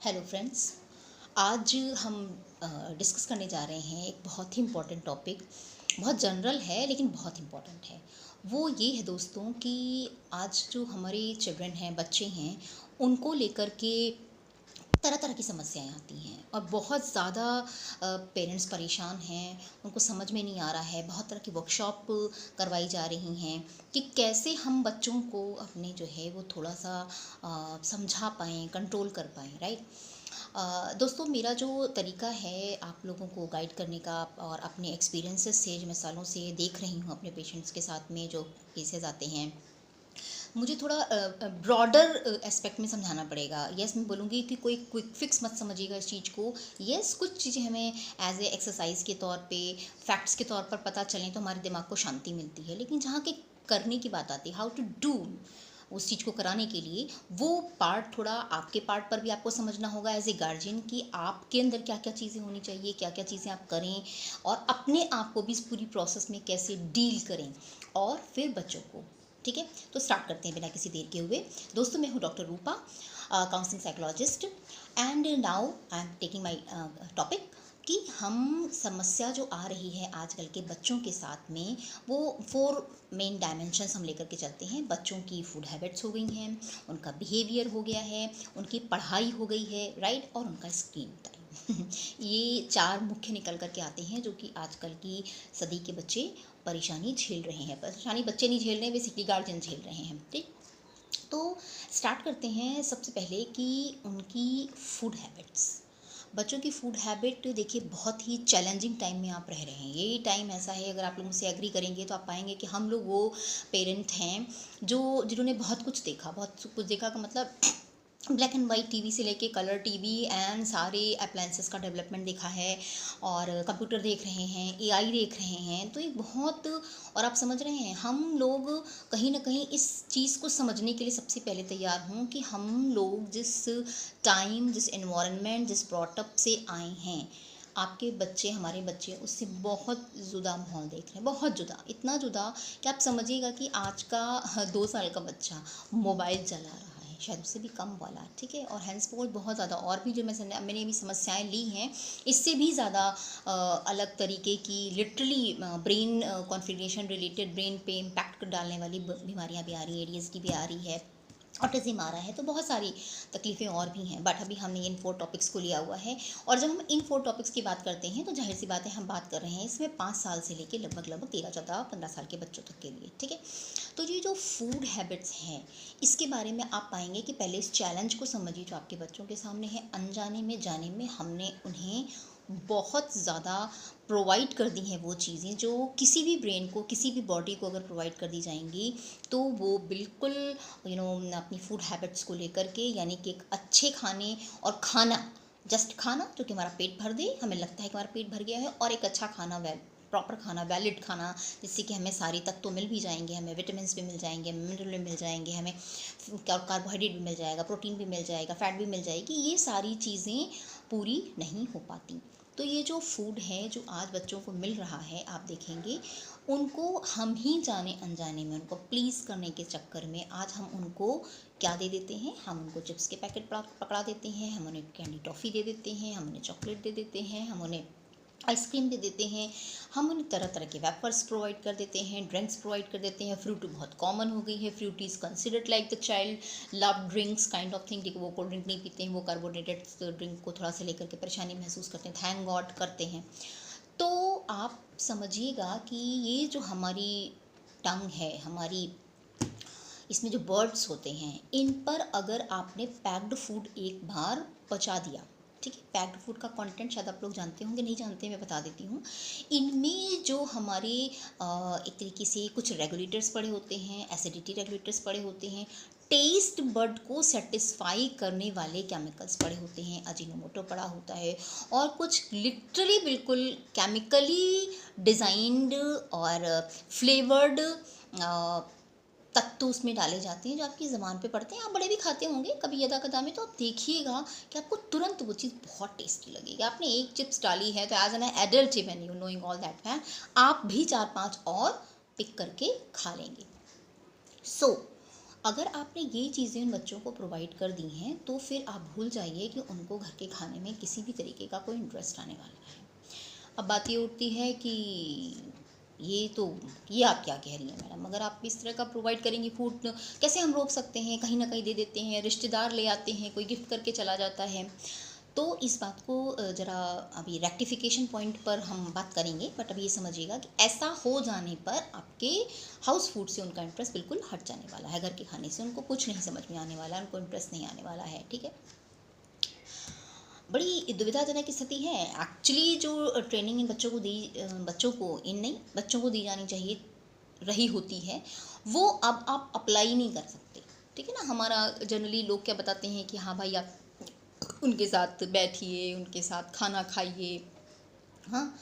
Hello friends. आज हम discuss करने जा रहे हैं एक बहुत ही इम्पोर्टेंट टॉपिक। बहुत जनरल है लेकिन बहुत इम्पोर्टेंट है। वो ये है दोस्तों कि आज जो हमारे चिल्ड्रन हैं, बच्चे हैं, उनको लेकर के तरह तरह की समस्याएं आती हैं और बहुत ज़्यादा पेरेंट्स परेशान हैं। उनको समझ में नहीं आ रहा है। बहुत तरह की वर्कशॉप करवाई जा रही हैं कि कैसे हम बच्चों को अपने जो है वो थोड़ा सा समझा पाएँ, कंट्रोल कर पाएँ, राइट। दोस्तों, मेरा जो तरीका है आप लोगों को गाइड करने का और अपने एक्सपीरियंसेस से, जो मैं सालों से देख रही हूँ अपने पेशेंट्स के साथ में जो केसेस आते हैं, मुझे थोड़ा ब्रॉडर एस्पेक्ट में समझाना पड़ेगा। यस, मैं बोलूँगी कि कोई क्विक फिक्स मत समझिएगा इस चीज़ को। यस, कुछ चीज़ें हमें एज ए एक्सरसाइज के तौर पे, फैक्ट्स के तौर पर पता चलें तो हमारे दिमाग को शांति मिलती है, लेकिन जहाँ के करने की बात आती है, हाउ टू डू, उस चीज़ को कराने के लिए वो पार्ट, थोड़ा आपके पार्ट पर भी आपको समझना होगा एज ए गार्जियन कि आपके अंदर क्या क्या चीज़ें होनी चाहिए, क्या क्या चीज़ें आप करें और अपने आप को भी इस पूरी प्रोसेस में कैसे डील करें, और फिर बच्चों को। ठीक है, तो स्टार्ट करते हैं बिना किसी देर के हुए। दोस्तों, मैं हूँ doctor Rupa, counselling psychologist, and now I am taking my topic कि हम समस्या जो आ रही है आजकल के बच्चों के साथ में, वो 4 मेन डायमेंशंस हम लेकर के चलते हैं। बच्चों की फूड हैबिट्स हो गई हैं, उनका बिहेवियर हो गया है, उनकी पढ़ाई हो गई है, राइट, और उनका स्क्रीन टाइम ये 4 मुख्य निकल करके आते हैं जो कि आजकल की सदी के बच्चे परेशानी झेल रहे हैं। परेशानी बच्चे नहीं झेल रहे हैं, बेसिकली गार्जियन झेल रहे हैं। ठीक, तो स्टार्ट करते हैं सबसे पहले कि उनकी फूड हैबिट्स। बच्चों की फूड हैबिट, देखिए, बहुत ही चैलेंजिंग टाइम में आप रह रहे हैं। ये टाइम ऐसा है, अगर आप लोग मुझसे एग्री करेंगे तो आप पाएंगे कि हम लोग वो पेरेंट हैं जो जिन्होंने बहुत कुछ देखा। बहुत कुछ देखा का मतलब ब्लैक एंड वाइट टीवी से लेके कलर टीवी एंड सारे अप्लायंसेस का डेवलपमेंट देखा है, और कंप्यूटर देख रहे हैं, एआई देख रहे हैं। तो एक बहुत, और आप समझ रहे हैं, हम लोग कहीं ना कहीं इस चीज़ को समझने के लिए सबसे पहले तैयार हों कि हम लोग जिस टाइम, जिस एनवायरनमेंट, जिस ब्रॉटअप से आए हैं, आपके बच्चे, हमारे बच्चे उससे बहुत जुदा माहौल देख रहे हैं। बहुत जुदा, इतना जुदा कि आप समझिएगा कि आज का 2 साल का बच्चा मोबाइल चला रहा है, शायद उससे भी कम वाला। ठीक है, और हैंड्स बहुत ज़्यादा, और भी जो मैंने भी समस्याएं ली हैं, इससे भी ज़्यादा अलग तरीके की, literally brain configuration related, brain पे इम्पैक्ट डालने वाली बीमारियां भी आ रही है, एडीएचडी भी आ रही है, ऑटिज्म आ रहा है, तो बहुत सारी तकलीफ़ें और भी हैं। बट अभी हमने इन 4 टॉपिक्स को लिया हुआ है, और जब हम इन 4 टॉपिक्स की बात करते हैं तो जाहिर सी बात है, हम बात कर रहे हैं इसमें 5 साल से लेके लगभग 13, 14, 15 साल के बच्चों तक के लिए। ठीक है, तो ये जो फूड हैबिट्स हैं, इसके बारे में आप पाएंगे कि पहले इस चैलेंज को समझिए जो आपके बच्चों के सामने है। अनजाने में, जाने में हमने उन्हें बहुत ज़्यादा प्रोवाइड कर दी हैं वो चीज़ें जो किसी भी ब्रेन को, किसी भी बॉडी को अगर प्रोवाइड कर दी जाएंगी तो वो बिल्कुल अपनी फूड हैबिट्स को लेकर के, यानी कि एक अच्छे खाने और खाना, जस्ट खाना जो कि हमारा पेट भर दे, हमें लगता है कि हमारा पेट भर गया है, और एक अच्छा खाना, प्रॉपर खाना, वैलिड खाना, जिससे कि हमें सारे तत्व तो मिल भी जाएंगे, हमें विटामिन भी मिल जाएंगे, मिनरल भी मिल जाएंगे, हमें कार्बोहाइड्रेट भी मिल जाएगा, प्रोटीन भी मिल जाएगा, फैट भी मिल जाएगी। ये सारी चीज़ें पूरी नहीं हो पाती। तो ये जो फूड है जो आज बच्चों को मिल रहा है, आप देखेंगे उनको हम ही जाने अनजाने में, उनको प्लीज़ करने के चक्कर में आज हम उनको क्या दे देते हैं, हम उनको चिप्स के पैकेट पकड़ा देते हैं, हम उन्हें कैंडी टॉफ़ी दे देते हैं, हम उन्हें चॉकलेट दे देते हैं, हम उन्हें आइसक्रीम दे देते हैं, हम उन्हें तरह तरह के वेफर्स प्रोवाइड कर देते हैं, ड्रिंक्स प्रोवाइड कर देते हैं। फ्रूटी बहुत कॉमन हो गई है, Frooti is considered like the child love drinks kind of thing. देखो, वो कोल्ड ड्रिंक नहीं पीते हैं, वो कार्बोनेटेड ड्रिंक को थोड़ा सा लेकर के परेशानी महसूस करते हैं, थैंक गॉड करते हैं। तो आप समझिएगा कि ये जो हमारी टंग है, हमारी इसमें जो बर्ड्स होते हैं, इन पर अगर आपने पैक्ड फूड एक बार पचा दिया, ठीक है, पैक्ड फूड का कंटेंट शायद आप लोग जानते होंगे, नहीं जानते मैं बता देती हूँ। इनमें जो हमारे एक तरीके से कुछ रेगुलेटर्स पड़े होते हैं, एसिडिटी रेगुलेटर्स पड़े होते हैं, टेस्ट बड को सेटिस्फाई करने वाले केमिकल्स पड़े होते हैं, अजीनोमोटो पड़ा होता है, और कुछ लिटरली बिल्कुल केमिकली डिज़ाइंड और फ्लेवर्ड तत्व उसमें डाले जाते हैं जो आपकी ज़बान पे पड़ते हैं। आप बड़े भी खाते होंगे कभी यदा कदा में, तो आप देखिएगा कि आपको तुरंत वो चीज़ बहुत टेस्टी लगेगी। आपने एक चिप्स डाली है तो as an adult, even you knowing all that fan, आप भी 4-5 और पिक करके खा लेंगे। सो अगर आपने ये चीज़ें उन बच्चों को प्रोवाइड कर दी हैं तो फिर आप भूल जाइए कि उनको घर के खाने में किसी भी तरीके का कोई इंटरेस्ट आने वाला है। अब बात ये उठती है कि ये तो ये आप क्या कह रही हैं मैडम, अगर आप इस तरह का प्रोवाइड करेंगी फूड कैसे हम रोक सकते हैं, कहीं ना कहीं दे देते हैं, रिश्तेदार ले आते हैं, कोई गिफ्ट करके चला जाता है। तो इस बात को ज़रा अभी रेक्टिफिकेशन पॉइंट पर हम बात करेंगे, बट अभी ये समझिएगा कि ऐसा हो जाने पर आपके हाउस फूड से उनका इंटरेस्ट बिल्कुल हट जाने वाला है, घर के खाने से उनको कुछ नहीं समझ में आने वाला है, उनको इंटरेस्ट नहीं आने वाला है, ठीक है। बड़ी दुविधाजनक स्थिति है एक्चुअली। जो ट्रेनिंग इन बच्चों को दी बच्चों को इन नहीं बच्चों को दी जानी चाहिए रही होती है, वो अब आप अप्लाई नहीं कर सकते, ठीक है ना। हमारा जनरली लोग क्या बताते हैं कि हाँ भाई आप उनके साथ बैठिए, उनके साथ खाना खाइए, हाँ।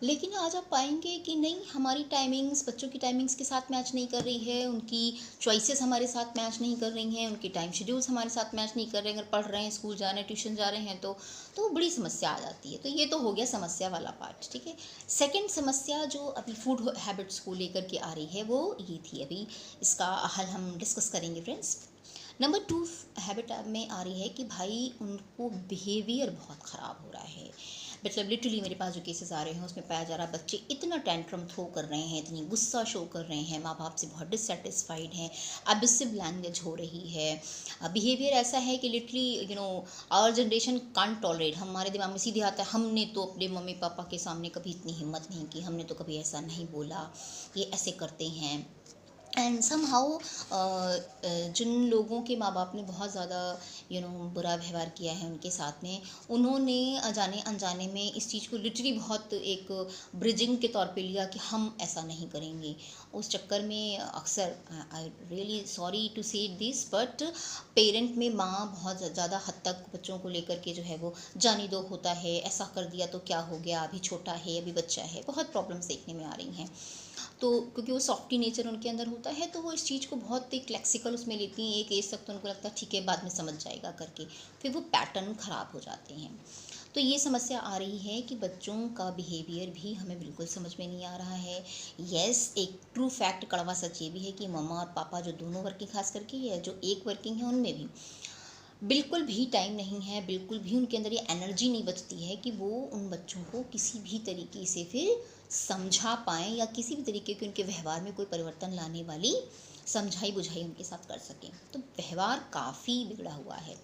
लेकिन आज आप पाएंगे कि नहीं, हमारी टाइमिंग्स बच्चों की टाइमिंग्स के साथ मैच नहीं कर रही है, उनकी चॉइसेस हमारे साथ मैच नहीं कर रही हैं, उनके टाइम शेड्यूल्स हमारे साथ मैच नहीं कर रहे हैं। अगर पढ़ रहे हैं, स्कूल जा रहे हैं, ट्यूशन जा रहे हैं तो बड़ी समस्या आ जाती है। तो ये तो हो गया समस्या वाला पार्ट, ठीक है। सेकंड समस्या जो अभी फूड हैबिट्स को लेकर के आ रही है वो ये थी, अभी इसका हल हम डिस्कस करेंगे फ्रेंड्स। नंबर 2 हैबिट में आ रही है कि भाई उनको बिहेवियर बहुत ख़राब हो रहा है। मतलब लिटरली मेरे पास जो केसेस आ रहे हैं उसमें पाया जा रहा है बच्चे इतना टेंट्रम थ्रो कर रहे हैं, इतनी गुस्सा शो कर रहे हैं, माँ बाप से बहुत डिससेटिस्फाइड हैं, एब्यूसिव लैंग्वेज हो रही है, बिहेवियर ऐसा है कि literally our generation can't tolerate. हमारे दिमाग में सीधे आता है हमने तो अपने मम्मी पापा के सामने कभी इतनी हिम्मत नहीं की, हमने तो कभी ऐसा नहीं बोला, ये ऐसे करते हैं। एंड सम हाउ जिन लोगों के माँ बाप ने बहुत ज़्यादा बुरा व्यवहार किया है उनके साथ में, उन्होंने जाने अनजाने में इस चीज़ को लिटरली बहुत एक ब्रिजिंग के तौर पे लिया कि हम ऐसा नहीं करेंगे। उस चक्कर में अक्सर, आई रियली सॉरी टू से दिस, बट पेरेंट में माँ बहुत ज़्यादा हद तक बच्चों को लेकर के जो है वो जाने दो होता है, ऐसा कर दिया तो क्या हो गया, अभी छोटा है, अभी बच्चा है, बहुत प्रॉब्लम्स देखने में आ रही हैं। तो क्योंकि वो सॉफ्टी नेचर उनके अंदर होता है तो वो इस चीज़ को बहुत एक लेक्सिकल उसमें लेती हैं, एक एज तक तो उनको लगता है ठीक है बाद में समझ जाएगा करके, फिर वो पैटर्न ख़राब हो जाते हैं। तो ये समस्या आ रही है कि बच्चों का बिहेवियर भी हमें बिल्कुल समझ में नहीं आ रहा है। येस, एक ट्रू फैक्ट कड़वा सच ये भी है कि मम्मा और पापा जो दोनों वर्किंग, खास करके या जो एक वर्किंग है उनमें भी बिल्कुल भी टाइम नहीं है, बिल्कुल भी उनके अंदर ये एनर्जी नहीं बचती है कि वो उन बच्चों को किसी भी तरीके से फिर समझा पाएँ या किसी भी तरीके के उनके व्यवहार में कोई परिवर्तन लाने वाली समझाई बुझाई उनके साथ कर सकें। तो व्यवहार काफ़ी बिगड़ा हुआ है।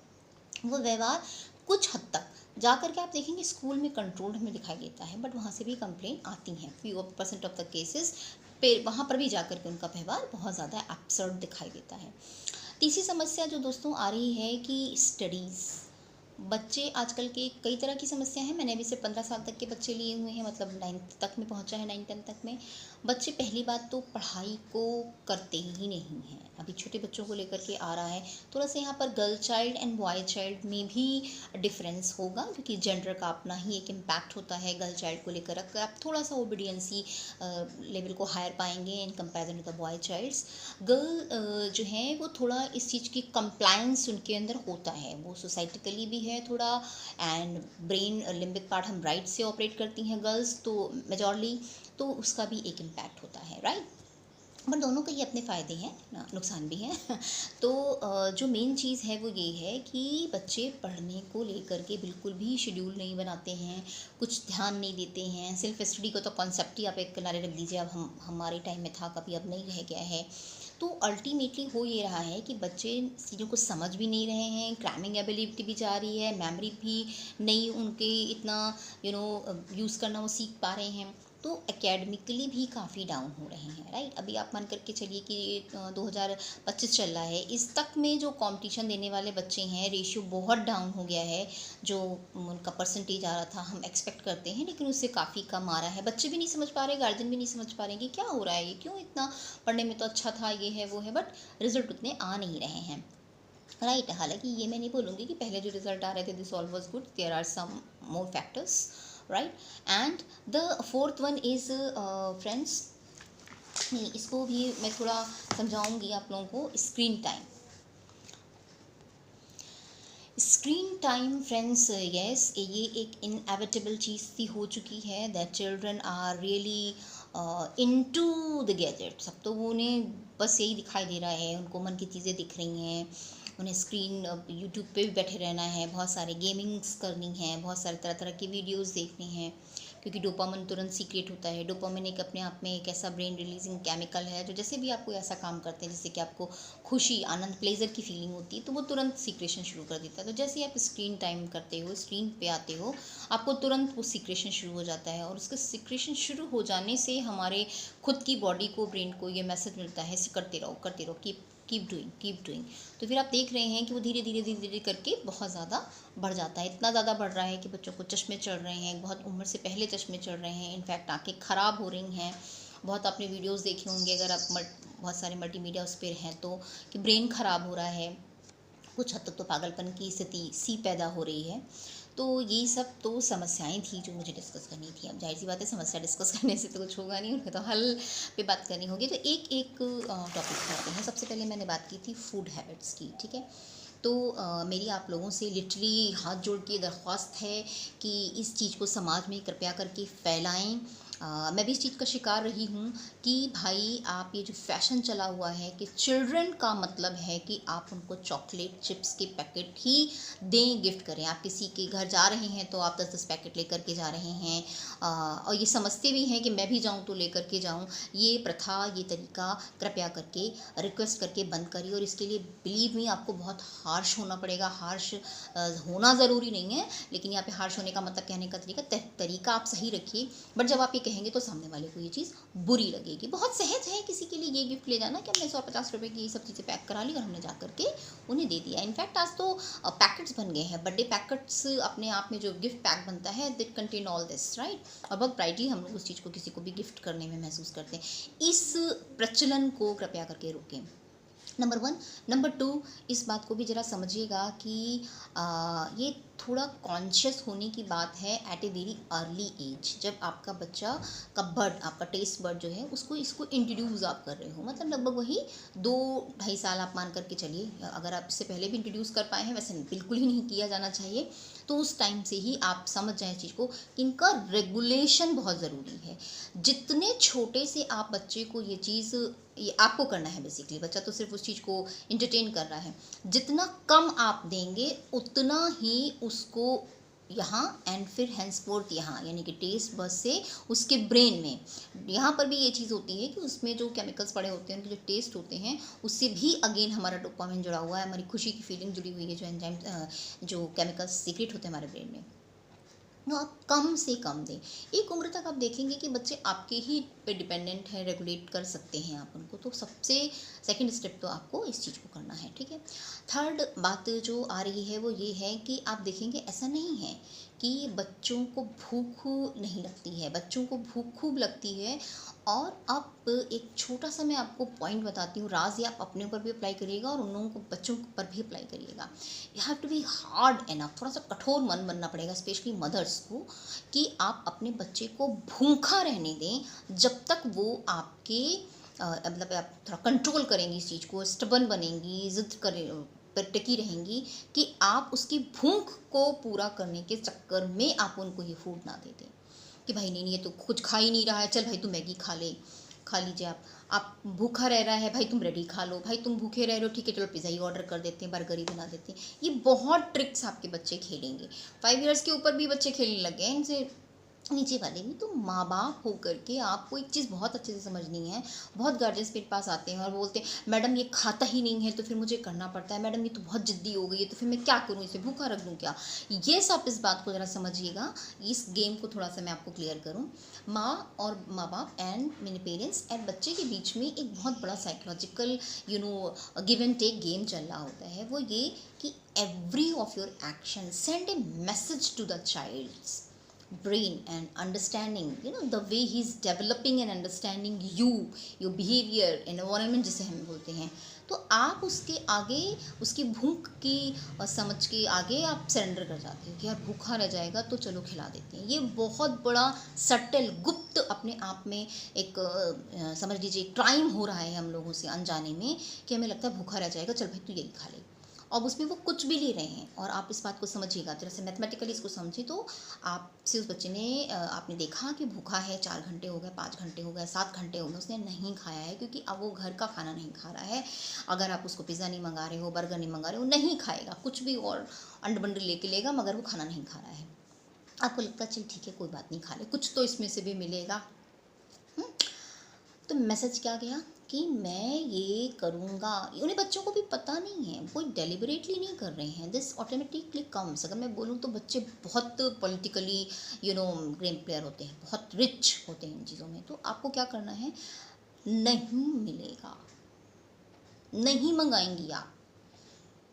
वो व्यवहार कुछ हद तक जा कर के आप देखेंगे स्कूल में कंट्रोल हमें दिखाई देता है, बट वहाँ से भी कंप्लेन आती हैं, फ्यू % ऑफ द केसेस पे वहाँ पर भी जा कर के उनका व्यवहार बहुत ज़्यादा एब्सर्ड दिखाई देता है। तीसरी समस्या जो दोस्तों आ रही है कि स्टडीज़, बच्चे आजकल के कई तरह की समस्या है। मैंने अभी से 15 साल तक के बच्चे लिए हुए हैं, मतलब 9th तक में पहुंचा है, 9 10 तक में बच्चे पहली बात तो पढ़ाई को करते ही नहीं हैं। अभी छोटे बच्चों को लेकर के आ रहा है, थोड़ा सा यहाँ पर girl child and boy child में भी डिफरेंस होगा क्योंकि जेंडर का अपना ही एक इम्पैक्ट होता है। गर्ल चाइल्ड को लेकर आप थोड़ा सा ओबीडियंसी लेवल को हायर पाएंगे in comparison to the boy childs. Girl जो है वो थोड़ा इस चीज़ की कंप्लायंस उनके अंदर होता है, वो सोसाइटिकली भी है थोड़ा, एंड ब्रेन लिम्बिक पार्ट हम राइट से ऑपरेट करती हैं गर्ल्स तो मेजॉरली, तो उसका भी एक इम्पैक्ट होता है, राइट। बट दोनों के ही अपने फ़ायदे हैं नुकसान भी हैं। तो जो मेन चीज़ है वो ये है कि बच्चे पढ़ने को लेकर के बिल्कुल भी शेड्यूल नहीं बनाते हैं, कुछ ध्यान नहीं देते हैं। सेल्फ स्टडी को तो कॉन्सेप्ट ही आप एक किनारे रख दीजिए, अब हमारे टाइम में था, कभी अब नहीं रह गया है। तो अल्टीमेटली हो ये रहा है कि बच्चे चीज़ों को समझ भी नहीं रहे हैं, क्रैमिंग एबिलिटी भी जा रही है, मेमोरी भी नहीं उनके इतना यूज़ करना वो सीख पा रहे हैं, तो एकेडमिकली भी काफ़ी डाउन हो रहे हैं, राइट। अभी आप मान करके चलिए कि 2025 चल रहा है, इस तक में जो कंपटीशन देने वाले बच्चे हैं रेशियो बहुत डाउन हो गया है। जो उनका परसेंटेज आ रहा था हम एक्सपेक्ट करते हैं लेकिन उससे काफ़ी कम आ रहा है। बच्चे भी नहीं समझ पा रहे, गार्जियन भी नहीं समझ पा रहे कि क्या हो रहा है, ये क्यों इतना पढ़ने में तो अच्छा था, ये है वो है, बट रिजल्ट उतने आ नहीं रहे हैं, राइट। हालांकि ये मैं नहीं बोलूँगी कि पहले जो रिजल्ट आ रहे थे this all was good, there are some more factors, right. And the fourth one is friends, इसको भी मैं थोड़ा समझाऊंगी आप लोगों को, screen time. Screen time friends, yes, ये एक इनएविटेबल चीज़ सी हो चुकी है that children are really into the gadgets. अब तो वो उन्हें बस यही दिखाई दे रहा है, उनको मन की चीज़ें दिख रही हैं, उन्हें स्क्रीन यूट्यूब पे भी बैठे रहना है, बहुत सारे गेमिंग्स करनी है, बहुत सारे तरह तरह की वीडियोस देखनी हैं, क्योंकि डोपामिन तुरंत सीक्रेट होता है। डोपामिन एक अपने आप में एक ऐसा ब्रेन रिलीजिंग केमिकल है जो जैसे भी आप कोई ऐसा काम करते हैं जिससे कि आपको खुशी, आनंद, प्लेजर की फीलिंग होती है, तो वो तुरंत सीक्रेशन शुरू कर देता है। तो जैसे ही आप स्क्रीन टाइम करते हो, स्क्रीन पे आते हो, आपको तुरंत वो सीक्रेशन शुरू हो जाता है, और उसके सीक्रेशन शुरू हो जाने से हमारे खुद की बॉडी को, ब्रेन को ये मैसेज मिलता है, इसे करते रहो, कीप डूइंग। तो फिर आप देख रहे हैं कि वो धीरे धीरे धीरे धीरे करके बहुत ज़्यादा बढ़ जाता है। इतना ज़्यादा बढ़ रहा है कि बच्चों को चश्मे चढ़ रहे हैं, बहुत उम्र से पहले चश्मे चढ़ रहे हैं, इनफैक्ट आंखें ख़राब हो रही हैं। बहुत आपने वीडियोस देखे होंगे, अगर आप बहुत सारे मल्टीमीडिया उस पर हैं तो, कि ब्रेन ख़राब हो रहा है, कुछ हद तक तो पागलपन की स्थिति सी पैदा हो रही है। तो ये सब तो समस्याएं थी जो मुझे डिस्कस करनी थी। अब जाहिर सी बात है, समस्या डिस्कस करने से तो कुछ होगा नहीं, उन्हें तो हल पे बात करनी होगी। तो एक एक टॉपिक करते हैं। सबसे पहले मैंने बात की थी फूड हैबिट्स की, ठीक है। तो मेरी आप लोगों से लिटरली हाथ जोड़ के दरख्वास्त है कि इस चीज़ को समाज में कृपया करके फैलाएं। मैं भी इस चीज़ का शिकार रही हूँ कि भाई आप ये जो फैशन चला हुआ है कि चिल्ड्रन का मतलब है कि आप उनको चॉकलेट चिप्स के पैकेट ही दें, गिफ्ट करें। आप किसी के घर जा रहे हैं तो आप 10-10 पैकेट लेकर के जा रहे हैं, और ये समझते भी हैं कि मैं भी जाऊँ तो लेकर के जाऊँ। ये प्रथा, ये तरीका कृपया करके रिक्वेस्ट करके बंद करिए। और इसके लिए बिलीव मी, आपको बहुत हार्श होना पड़ेगा। हार्श होना ज़रूरी नहीं है, लेकिन यहाँ पे हार्श होने का मतलब कहने का तरीका आप सही रखिए। बट जब आप ये कहेंगे तो सामने वाले को ये चीज़ बुरी लगेगी। बहुत सहज है किसी के लिए ये गिफ्ट ले जाना कि हमने 150 रुपये की ये सब चीज़ें पैक करा ली और हमने जा करके उन्हें दे दिया। इनफैक्ट आज तो पैकेट्स बन गए हैं, बर्थडे पैकेट्स अपने आप में जो गिफ्ट पैक बनता है, that contain all this, right. और बहुत प्राइडली हम लोग उस चीज़ को किसी को भी गिफ्ट करने में महसूस करते हैं। इस प्रचलन को कृपया करके रोकें, नंबर 1। नंबर 2, इस बात को भी ज़रा समझिएगा कि ये थोड़ा कॉन्शियस होने की बात है at a very early age. जब आपका बच्चा का बर्ड, आपका टेस्ट बर्ड जो है, उसको इसको इंट्रोड्यूस आप कर रहे हो, मतलब लगभग वही 2-2.5 साल आप मान करके चलिए। अगर आप इससे पहले भी इंट्रोड्यूस कर पाए हैं, वैसे बिल्कुल ही नहीं किया जाना चाहिए, तो उस टाइम से ही आप समझ जाएं इस चीज़ को कि इनका रेगुलेशन बहुत ज़रूरी है। जितने छोटे से आप बच्चे को ये चीज़, ये आपको करना है बेसिकली, बच्चा तो सिर्फ उस चीज़ को इंटरटेन कर रहा है, जितना कम आप देंगे उतना ही उसको यहाँ एंड फिर हैंसफोर्थ यहाँ, यानी कि टेस्ट बस से उसके ब्रेन में, यहाँ पर भी ये चीज़ होती है कि उसमें जो केमिकल्स पड़े होते हैं, उनके जो टेस्ट होते हैं, उससे भी अगेन हमारा डोपामिन जुड़ा हुआ है, हमारी खुशी की फीलिंग जुड़ी हुई है, जो एंजाइम, जो केमिकल्स सीक्रेट होते हैं हमारे ब्रेन में, तो आप कम से कम दें। एक उम्र तक आप देखेंगे कि बच्चे आपके ही पे डिपेंडेंट हैं, रेगुलेट कर सकते हैं आप उनको, तो सबसे सेकंड स्टेप तो आपको इस चीज़ को करना है, ठीक है। थर्ड बात जो आ रही है वो ये है कि आप देखेंगे ऐसा नहीं है कि बच्चों को भूख नहीं लगती है, बच्चों को भूख खूब लगती है। और अब एक छोटा सा मैं आपको पॉइंट बताती हूँ, राज, ये आप अपने ऊपर भी अप्लाई करिएगा और उन लोगों को, बच्चों पर भी अप्लाई करिएगा। You have to be hard enough, थोड़ा सा कठोर मन बनना पड़ेगा, स्पेशली मदर्स को, कि आप अपने बच्चे को भूखा रहने दें जब तक वो आपके मतलब आप थोड़ा कंट्रोल करेंगी इस चीज़ को, स्टबन बनेंगी, जिद करें पर टिकी रहेंगी कि आप उसकी भूख को पूरा करने के चक्कर में आप उनको ये फूड ना दे दें कि भाई नहीं ये तो कुछ खा ही नहीं रहा है, चल भाई तू मैगी खा लीजिए। आप भूखा रह रहा है, भाई तुम ब्रेड ही खा लो, भाई तुम भूखे रह रहे हो, ठीक है चलो पिज़्ज़ा ही ऑर्डर कर देते हैं, बर्गर ही बना देते हैं। ये बहुत ट्रिक्स आपके बच्चे खेलेंगे। 5 इयर्स के ऊपर भी बच्चे खेलने लगे हैं इनसे, नीचे वाले भी। तो माँ बाप होकर के आपको एक चीज़ बहुत अच्छे से समझनी है। बहुत गार्जियंस मेरे पास आते हैं और बोलते हैं मैडम ये खाता ही नहीं है तो फिर मुझे करना पड़ता है, मैडम ये तो बहुत जिद्दी हो गई है तो फिर मैं क्या करूँ, इसे भूखा रख दूँ क्या। ये सब इस बात को ज़रा समझिएगा, इस गेम को थोड़ा सा मैं आपको क्लियर करूँ। माँ बाप एंड मेरे पेरेंट्स एंड बच्चे के बीच में एक बहुत बड़ा psychological give and take game चल रहा होता है। वो ये कि every of your action send a message to the child's brain and understanding, the way he's developing and understanding your behavior, environment जिसे हम बोलते हैं। तो आप उसके आगे, उसकी भूख की समझ के आगे आप सरेंडर कर जाते हो कि यार भूखा रह जाएगा तो चलो खिला देते हैं। ये बहुत बड़ा सटल, गुप्त अपने आप में एक समझ लीजिए क्राइम हो रहा है हम लोगों से अनजाने में, कि हमें लगता है भूखा रह जाएगा, चल भाई तू यही खा ले। अब उसमें वो कुछ भी ले रहे हैं। और आप इस बात को समझिएगा, जैसे मैथमेटिकली इसको समझे तो आपसे उस बच्चे ने आपने देखा कि भूखा है, 4 घंटे हो गए, 5 घंटे हो गए, 7 घंटे हो गए, उसने नहीं खाया है, क्योंकि अब वो घर का खाना नहीं खा रहा है। अगर आप उसको पिज़्ज़ा नहीं मंगा रहे हो, बर्गर नहीं मंगा रहे हो, नहीं खाएगा, कुछ भी और अंड बंड लेके लेगा, मगर वो खाना नहीं खा रहा है। आपको लगता है चल ठीक है कोई बात नहीं, खा ले, कुछ तो इसमें से भी मिलेगा। तो मैसेज क्या गया कि मैं ये करूँगा। उन्हें बच्चों को भी पता नहीं है, कोई डेलिबरेटली नहीं कर रहे हैं, दिस ऑटोमेटिकली कम्स। अगर मैं बोलूँ तो बच्चे बहुत पॉलिटिकली गेम प्लेयर होते हैं, बहुत रिच होते हैं इन चीज़ों में। तो आपको क्या करना है, नहीं मिलेगा, नहीं मंगाएंगी आप,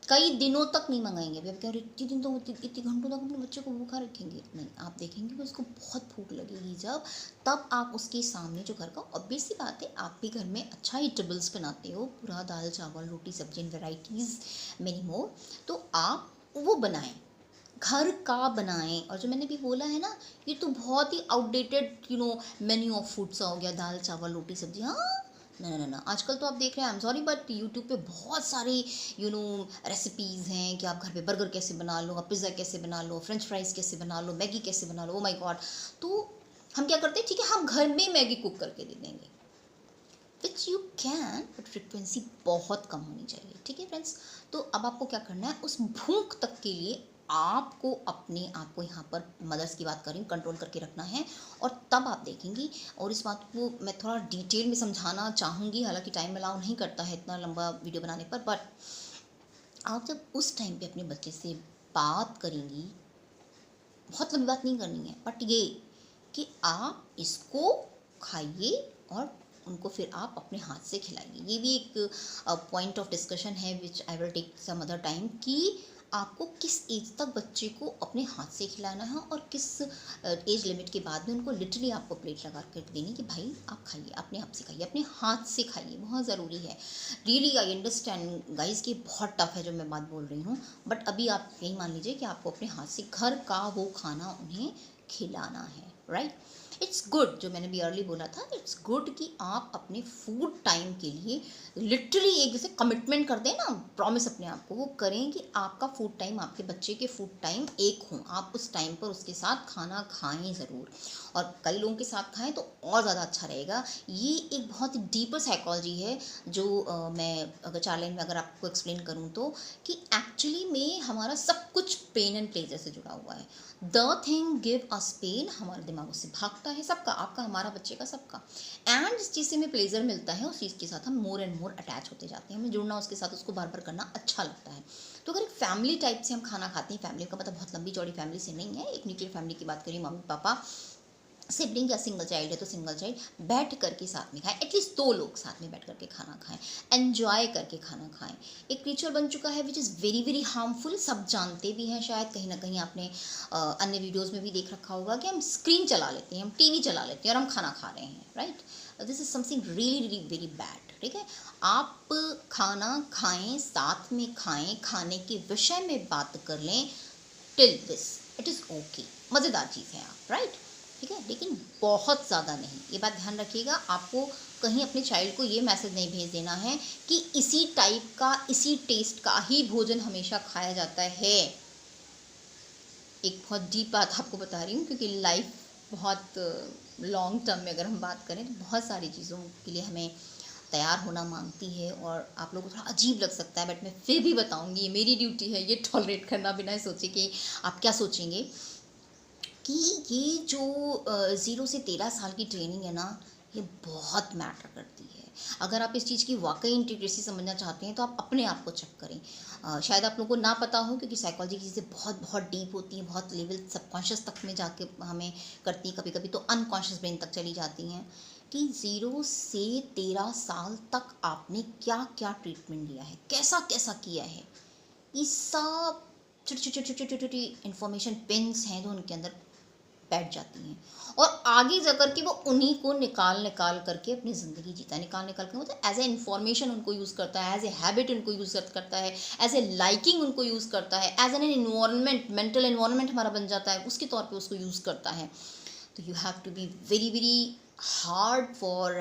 कई दिनों तक नहीं मंगाएंगे। अभी आप कह रहे इतने दिन तो इतने घंटों तक अपने बच्चे को भूखा रखेंगे, नहीं, आप देखेंगे कि उसको बहुत भूख लगेगी जब, तब आप उसके सामने जो घर का ऑब्वियस सी बात है, आप भी घर में अच्छा ईटेबल्स बनाते हो, पूरा दाल चावल रोटी सब्जी एंड वेराइटीज़ मेनी मोर, तो आप वो बनाएं, घर का बनाएं। और जो मैंने भी बोला है ना, ये तो बहुत ही आउटडेटेड मेन्यू ऑफ फूड सा हो गया, दाल चावल रोटी सब्जी। हाँ, ना आजकल तो आप देख रहे हैं, I am sorry but YouTube पे बहुत सारी रेसिपीज़ हैं कि आप घर पे बर्गर कैसे बना लो, आप पिज़्ज़ा कैसे बना लो, फ्रेंच फ्राइज़ कैसे बना लो, मैगी कैसे बना लो, ओ माय गॉड। तो हम क्या करते हैं, ठीक है हम घर में मैगी कुक करके दे देंगे, which you can, but frequency बहुत कम होनी चाहिए, ठीक है फ्रेंड्स। तो अब आपको क्या करना है, उस भूख तक के लिए आपको अपने आप को, यहाँ पर मदर्स की बात करें, कंट्रोल करके रखना है। और तब आप देखेंगी, और इस बात को मैं थोड़ा डिटेल में समझाना चाहूँगी, हालांकि टाइम अलाउ नहीं करता है इतना लंबा वीडियो बनाने पर, बट आप जब उस टाइम पे अपने बच्चे से बात करेंगी, बहुत लंबी बात नहीं करनी है, बट ये कि आप इसको खाइए और उनको फिर आप अपने हाथ से खिलाइए। ये भी एक पॉइंट ऑफ डिस्कशन है which I will take some other time, कि आपको किस एज तक बच्चे को अपने हाथ से खिलाना है और किस एज लिमिट के बाद में उनको लिटरली आपको प्लेट लगा कर देनी कि भाई आप खाइए, अपने हाथ से खाइए, अपने हाथ से खाइए, बहुत ज़रूरी है। रियली आई अंडरस्टैंड गाइज कि बहुत टफ है जो मैं बात बोल रही हूँ, बट अभी आप यही मान लीजिए कि आपको अपने हाथ से घर का वो खाना उन्हें खिलाना है, राइट। इट्स गुड, जो मैंने भी अर्ली बोला था, इट्स गुड कि आप अपने फूड टाइम के लिए लिटरली एक जैसे कमिटमेंट कर दें ना, प्रॉमिस अपने आप को वो करें कि आपका फूड टाइम, आपके बच्चे के फूड टाइम एक हों, आप उस टाइम पर उसके साथ खाना खाएं ज़रूर, और कई लोगों के साथ खाएं तो और ज़्यादा अच्छा रहेगा। ये एक बहुत डीपर साइकोलॉजी है जो मैं अगर 4 लाइन में अगर आपको एक्सप्लेन करूँ तो, कि एक्चुअली में हमारा सब कुछ पेन एंड प्लेजर से जुड़ा हुआ है। The thing give us pain, हमारे दिमागों से भागता है, सबका, आपका, हमारा, बच्चे का, सबका। एंड जिस चीज़ से हमें प्लेजर मिलता है उस चीज़ के साथ हम मोर एंड मोर अटैच होते जाते हैं, हमें जुड़ना उसके साथ, उसको बार बार करना अच्छा लगता है। तो अगर एक फैमिली टाइप से हम खाना खाते हैं, फैमिली का मतलब बहुत लंबी चौड़ी फैमिली से नहीं है, एक न्यूक्लियर फैमिली की बात करिए, मम्मी पापा, सिबलिंग या सिंगल चाइल्ड है तो सिंगल चाइल्ड, बैठ करके साथ में खाएं, एटलीस्ट 2 लोग साथ में बैठ करके खाना खाएं, एन्जॉय करके खाना खाएं। एक रिचुअल बन चुका है which is very very harmful, सब जानते भी हैं, शायद कहीं ना कहीं आपने अन्य वीडियोज़ में भी देख रखा होगा कि हम स्क्रीन चला लेते हैं, हम टीवी चला लेते हैं और हम खाना खा रहे हैं, right. This is something really really very bad, ठीक है। आप खाना खाएं, साथ में खाएं, खाने के विषय में बात कर लें, till this it is okay, मज़ेदार चीज़ है आप, राइट, ठीक है, लेकिन बहुत ज़्यादा नहीं। ये बात ध्यान रखिएगा, आपको कहीं अपने चाइल्ड को ये मैसेज नहीं भेज देना है कि इसी टाइप का, इसी टेस्ट का ही भोजन हमेशा खाया जाता है। एक बहुत डीप बात आपको बता रही हूँ, क्योंकि लाइफ बहुत लॉन्ग टर्म में अगर हम बात करें तो बहुत सारी चीज़ों के लिए हमें तैयार होना मांगती है, और आप लोगों को थोड़ा अजीब लग सकता है, बट मैं फिर भी बताऊँगी, ये मेरी ड्यूटी है ये टॉलरेट करना, बिना सोचे कि आप क्या सोचेंगे। कि ये जो 0 से 13 साल की ट्रेनिंग है ना, ये बहुत मैटर करती है। अगर आप इस चीज़ की वाकई इंटीग्रेसी समझना चाहते हैं तो आप अपने आप को चेक करें। शायद आप लोगों को ना पता हो, क्योंकि साइकोलॉजी की चीज़ें बहुत बहुत डीप होती हैं, बहुत लेवल सबकॉन्शियस तक में जाके हमें करती हैं, कभी कभी तो अनकॉन्शियस ब्रेन तक चली जाती हैं, कि 0 से 13 साल तक आपने क्या क्या ट्रीटमेंट लिया है, कैसा कैसा किया है, ये सब छोटी छोटी छोटी छोटी छोटी इन्फॉर्मेशन पिन्स हैं जो उनके अंदर बैठ जाती हैं, और आगे जा कर के वो उन्हीं को निकाल निकाल करके अपनी ज़िंदगी जीता है। निकाल निकाल के मतलब एज ए इन्फॉर्मेशन उनको यूज़ करता है, एज ए हैबिट उनको यूज़ करता है, एज ए लाइकिंग उनको यूज़ करता है, as an environment, mental environment हमारा बन जाता है, उसके तौर पे उसको यूज़ करता है। तो you have to be very very hard for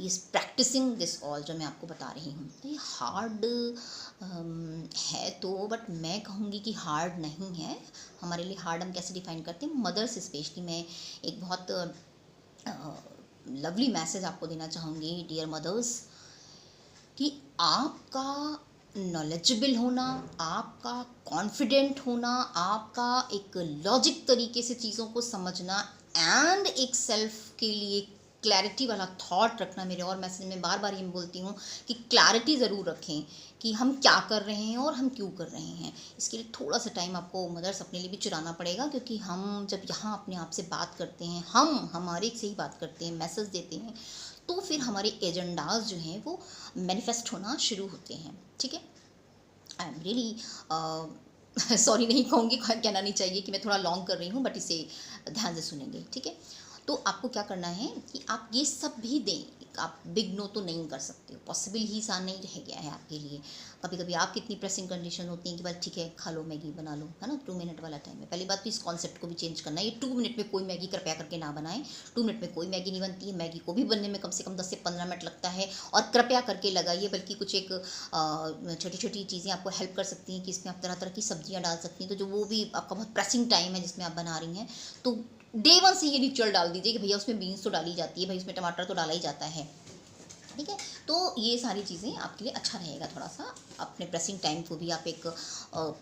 इस प्रैक्टिसिंग दिस ऑल जो मैं आपको बता रही हूँ। तो ये हार्ड है तो, बट मैं कहूँगी कि हार्ड नहीं है। हमारे लिए हार्ड हम कैसे डिफाइन करते हैं, मदर्स स्पेशली। मैं एक बहुत लवली मैसेज आपको देना चाहूँगी डियर मदर्स, कि आपका नॉलेजेबल होना, आपका कॉन्फिडेंट होना, आपका एक लॉजिक तरीके से चीज़ों को समझना एंड एक सेल्फ के लिए क्लैरिटी वाला थॉट रखना। मेरे और मैसेज में बार बार ये बोलती हूँ कि क्लैरिटी ज़रूर रखें कि हम क्या कर रहे हैं और हम क्यों कर रहे हैं। इसके लिए थोड़ा सा टाइम आपको मदर्स अपने लिए भी चुराना पड़ेगा, क्योंकि हम जब यहाँ अपने आप से बात करते हैं, हम हमारे से ही बात करते हैं, मैसेज देते हैं, तो फिर हमारे एजेंडाज जो हैं वो मैनिफेस्ट होना शुरू होते हैं। ठीक है, आई एम रियली सॉरी नहीं कहूँगी, कहना नहीं चाहिए कि मैं थोड़ा लॉन्ग कर रही हूँ, बट इसे ध्यान से सुनेंगे। ठीक है, तो आपको क्या करना है कि आप ये सब भी दें। आप बिग नो तो नहीं कर सकते हो, पॉसिबल ही सा नहीं रह गया है आपके लिए। कभी कभी आप कितनी प्रेसिंग कंडीशन होती हैं कि बस ठीक है खा लो, मैगी बना लो, है ना, 2 मिनट वाला टाइम है। पहली बात तो इस कॉन्सेप्ट को भी चेंज करना है। ये 2 मिनट में कोई मैगी कृपया करके ना बनाएं। 2 मिनट में कोई मैगी नहीं बनती है। मैगी को भी बनने में कम से कम 10 से 15 मिनट लगता है, और कृपया करके लगाइए। बल्कि कुछ एक छोटी छोटी चीज़ें आपको हेल्प कर सकती हैं कि इसमें आप तरह तरह की सब्जियाँ डाल सकती हैं। तो जो वो भी आपका बहुत प्रेसिंग टाइम है जिसमें आप बना रही हैं, तो डे वन से ये रिचुअल डाल दीजिए कि भैया उसमें बीन्स तो डाली जाती है, भाई उसमें टमाटर तो डाला ही जाता है। ठीक है, तो ये सारी चीज़ें आपके लिए अच्छा रहेगा। थोड़ा सा अपने प्रेसिंग टाइम को भी आप एक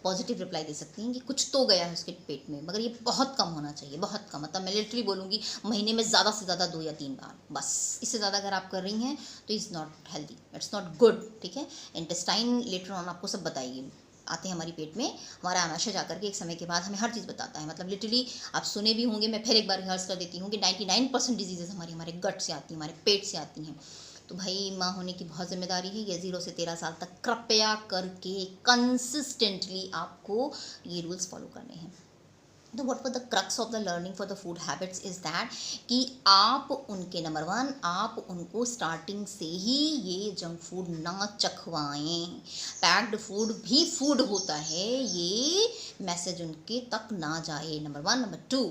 पॉजिटिव रिप्लाई दे सकती हैं कि कुछ तो गया है उसके पेट में, मगर ये बहुत कम होना चाहिए, बहुत कम। मतलब मैं लिटरली बोलूँगी महीने में ज़्यादा से ज़्यादा 2 या 3 बार बस। इससे ज़्यादा अगर आप कर रही हैं तो is not healthy, it's not good. ठीक है, इंटेस्टाइन लेटर ऑन आपको सब बताइए, आते हैं हमारी पेट में। हमारा आमाशय जाकर के एक समय के बाद हमें हर चीज़ बताता है। मतलब लिटरली आप सुने भी होंगे, मैं फिर एक बार रिहर्स कर देती हूँ कि 99% डिजीजेज हमारे गट से आती हैं, हमारे पेट से आती हैं। तो भाई माँ होने की बहुत जिम्मेदारी है। ये 0 से 13 साल तक कृपया करके कंसिस्टेंटली आपको ये रूल्स फॉलो करने हैं। तो what for the crux of the learning for the food habits is that कि आप उनके नंबर 1, आप उनको स्टार्टिंग से ही ये जंक फूड ना चखवाएं। पैक्ड फूड भी फूड होता है, ये मैसेज उनके तक ना जाए, नंबर 1। नंबर 2,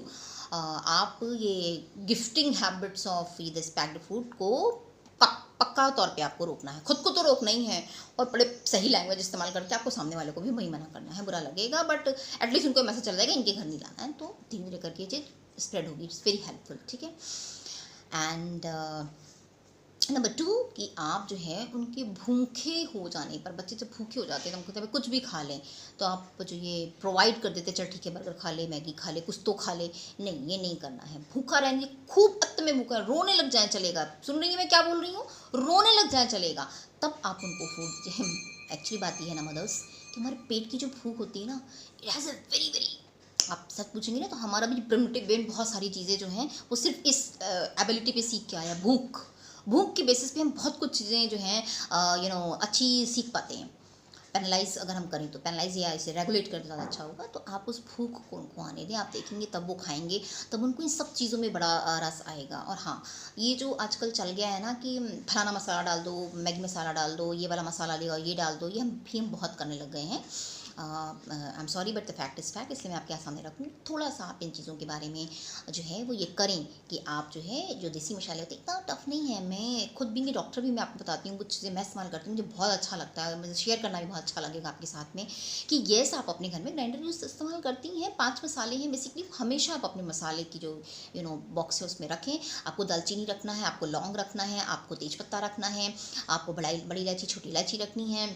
आप ये gifting habits of this packed food को पक्का तौर पे आपको रोकना है। खुद को तो रोकना ही है, और बड़े सही लैंग्वेज इस्तेमाल करके आपको सामने वाले को भी वही मना करना है। बुरा लगेगा बट एटलीस्ट उनको मैसेज चल जाएगा इनके घर नहीं जाना है, तो धीरे धीरे करके ये चीज़ स्प्रेड होगी। It's very helpful. ठीक है, एंड नंबर 2 कि आप जो है उनके भूखे हो जाने पर, बच्चे जब भूखे हो जाते हैं तो उनको कुछ भी खा लें, तो आप जो ये प्रोवाइड कर देते, चल ठीक है बर्गर खा ले, मैगी खा ले, कुछ तो खा ले, नहीं ये नहीं करना है। भूखा रहने, खूब अत्त में भूखा, रोने लग जाए चलेगा। सुन रही है मैं क्या बोल रही हूँ, रोने लग जाए चलेगा, तब आप उनको फूड दीजिए। एक्चुअली बात ये है ना मदर्स, कि हमारे पेट की जो भूख होती है ना, it has a very very, आप सच पूछेंगे ना तो हमारा भी प्रिमिटिव ब्रेन बहुत सारी चीज़ें जो हैं वो सिर्फ इस एबिलिटी पे सीख के आया। भूख भूख की बेसिस पे हम बहुत कुछ चीज़ें जो हैं अच्छी सीख पाते हैं। पैनलाइज अगर हम करें तो पैनलाइज या इसे रेगुलेट करना ज़्यादा अच्छा होगा। तो आप उस भूख को उनको आने दें, आप देखेंगे तब वो खाएंगे, तब उनको इन सब चीज़ों में बड़ा रस आएगा। और हाँ, ये जो आजकल चल गया है ना कि फलाना मसाला डाल दो, मैगी मसाला डाल दो, ये वाला मसाला लेगा, ये डाल दो, ये हम बहुत करने लग गए हैं। I am sorry but the fact is fact, इसलिए मैं आपके सामने रखूँगी। थोड़ा सा आप इन चीज़ों के बारे में जो है वो ये करें कि आप जो है जो देसी मसाले होते हैं, इतना टफ नहीं है। मैं खुद भी डॉक्टर भी मैं आपको बताती हूँ, कुछ चीज़ें मैं इस्तेमाल करती हूँ, मुझे बहुत अच्छा लगता है, मुझे शेयर करना भी बहुत अच्छा लगेगा आपके साथ में कि येस आप अपने घर में ग्राइंडर यूज इस्तेमाल करती हैं। 5 मसाले हैं बेसिकली, हमेशा आप अपने मसाले की जो बॉक्स है उसमें रखें। आपको दालचीनी रखना है, आपको लौंग रखना है, आपको तेज़पत्ता रखना है, आपको बड़ी इलायची, छोटी इलायची रखनी है,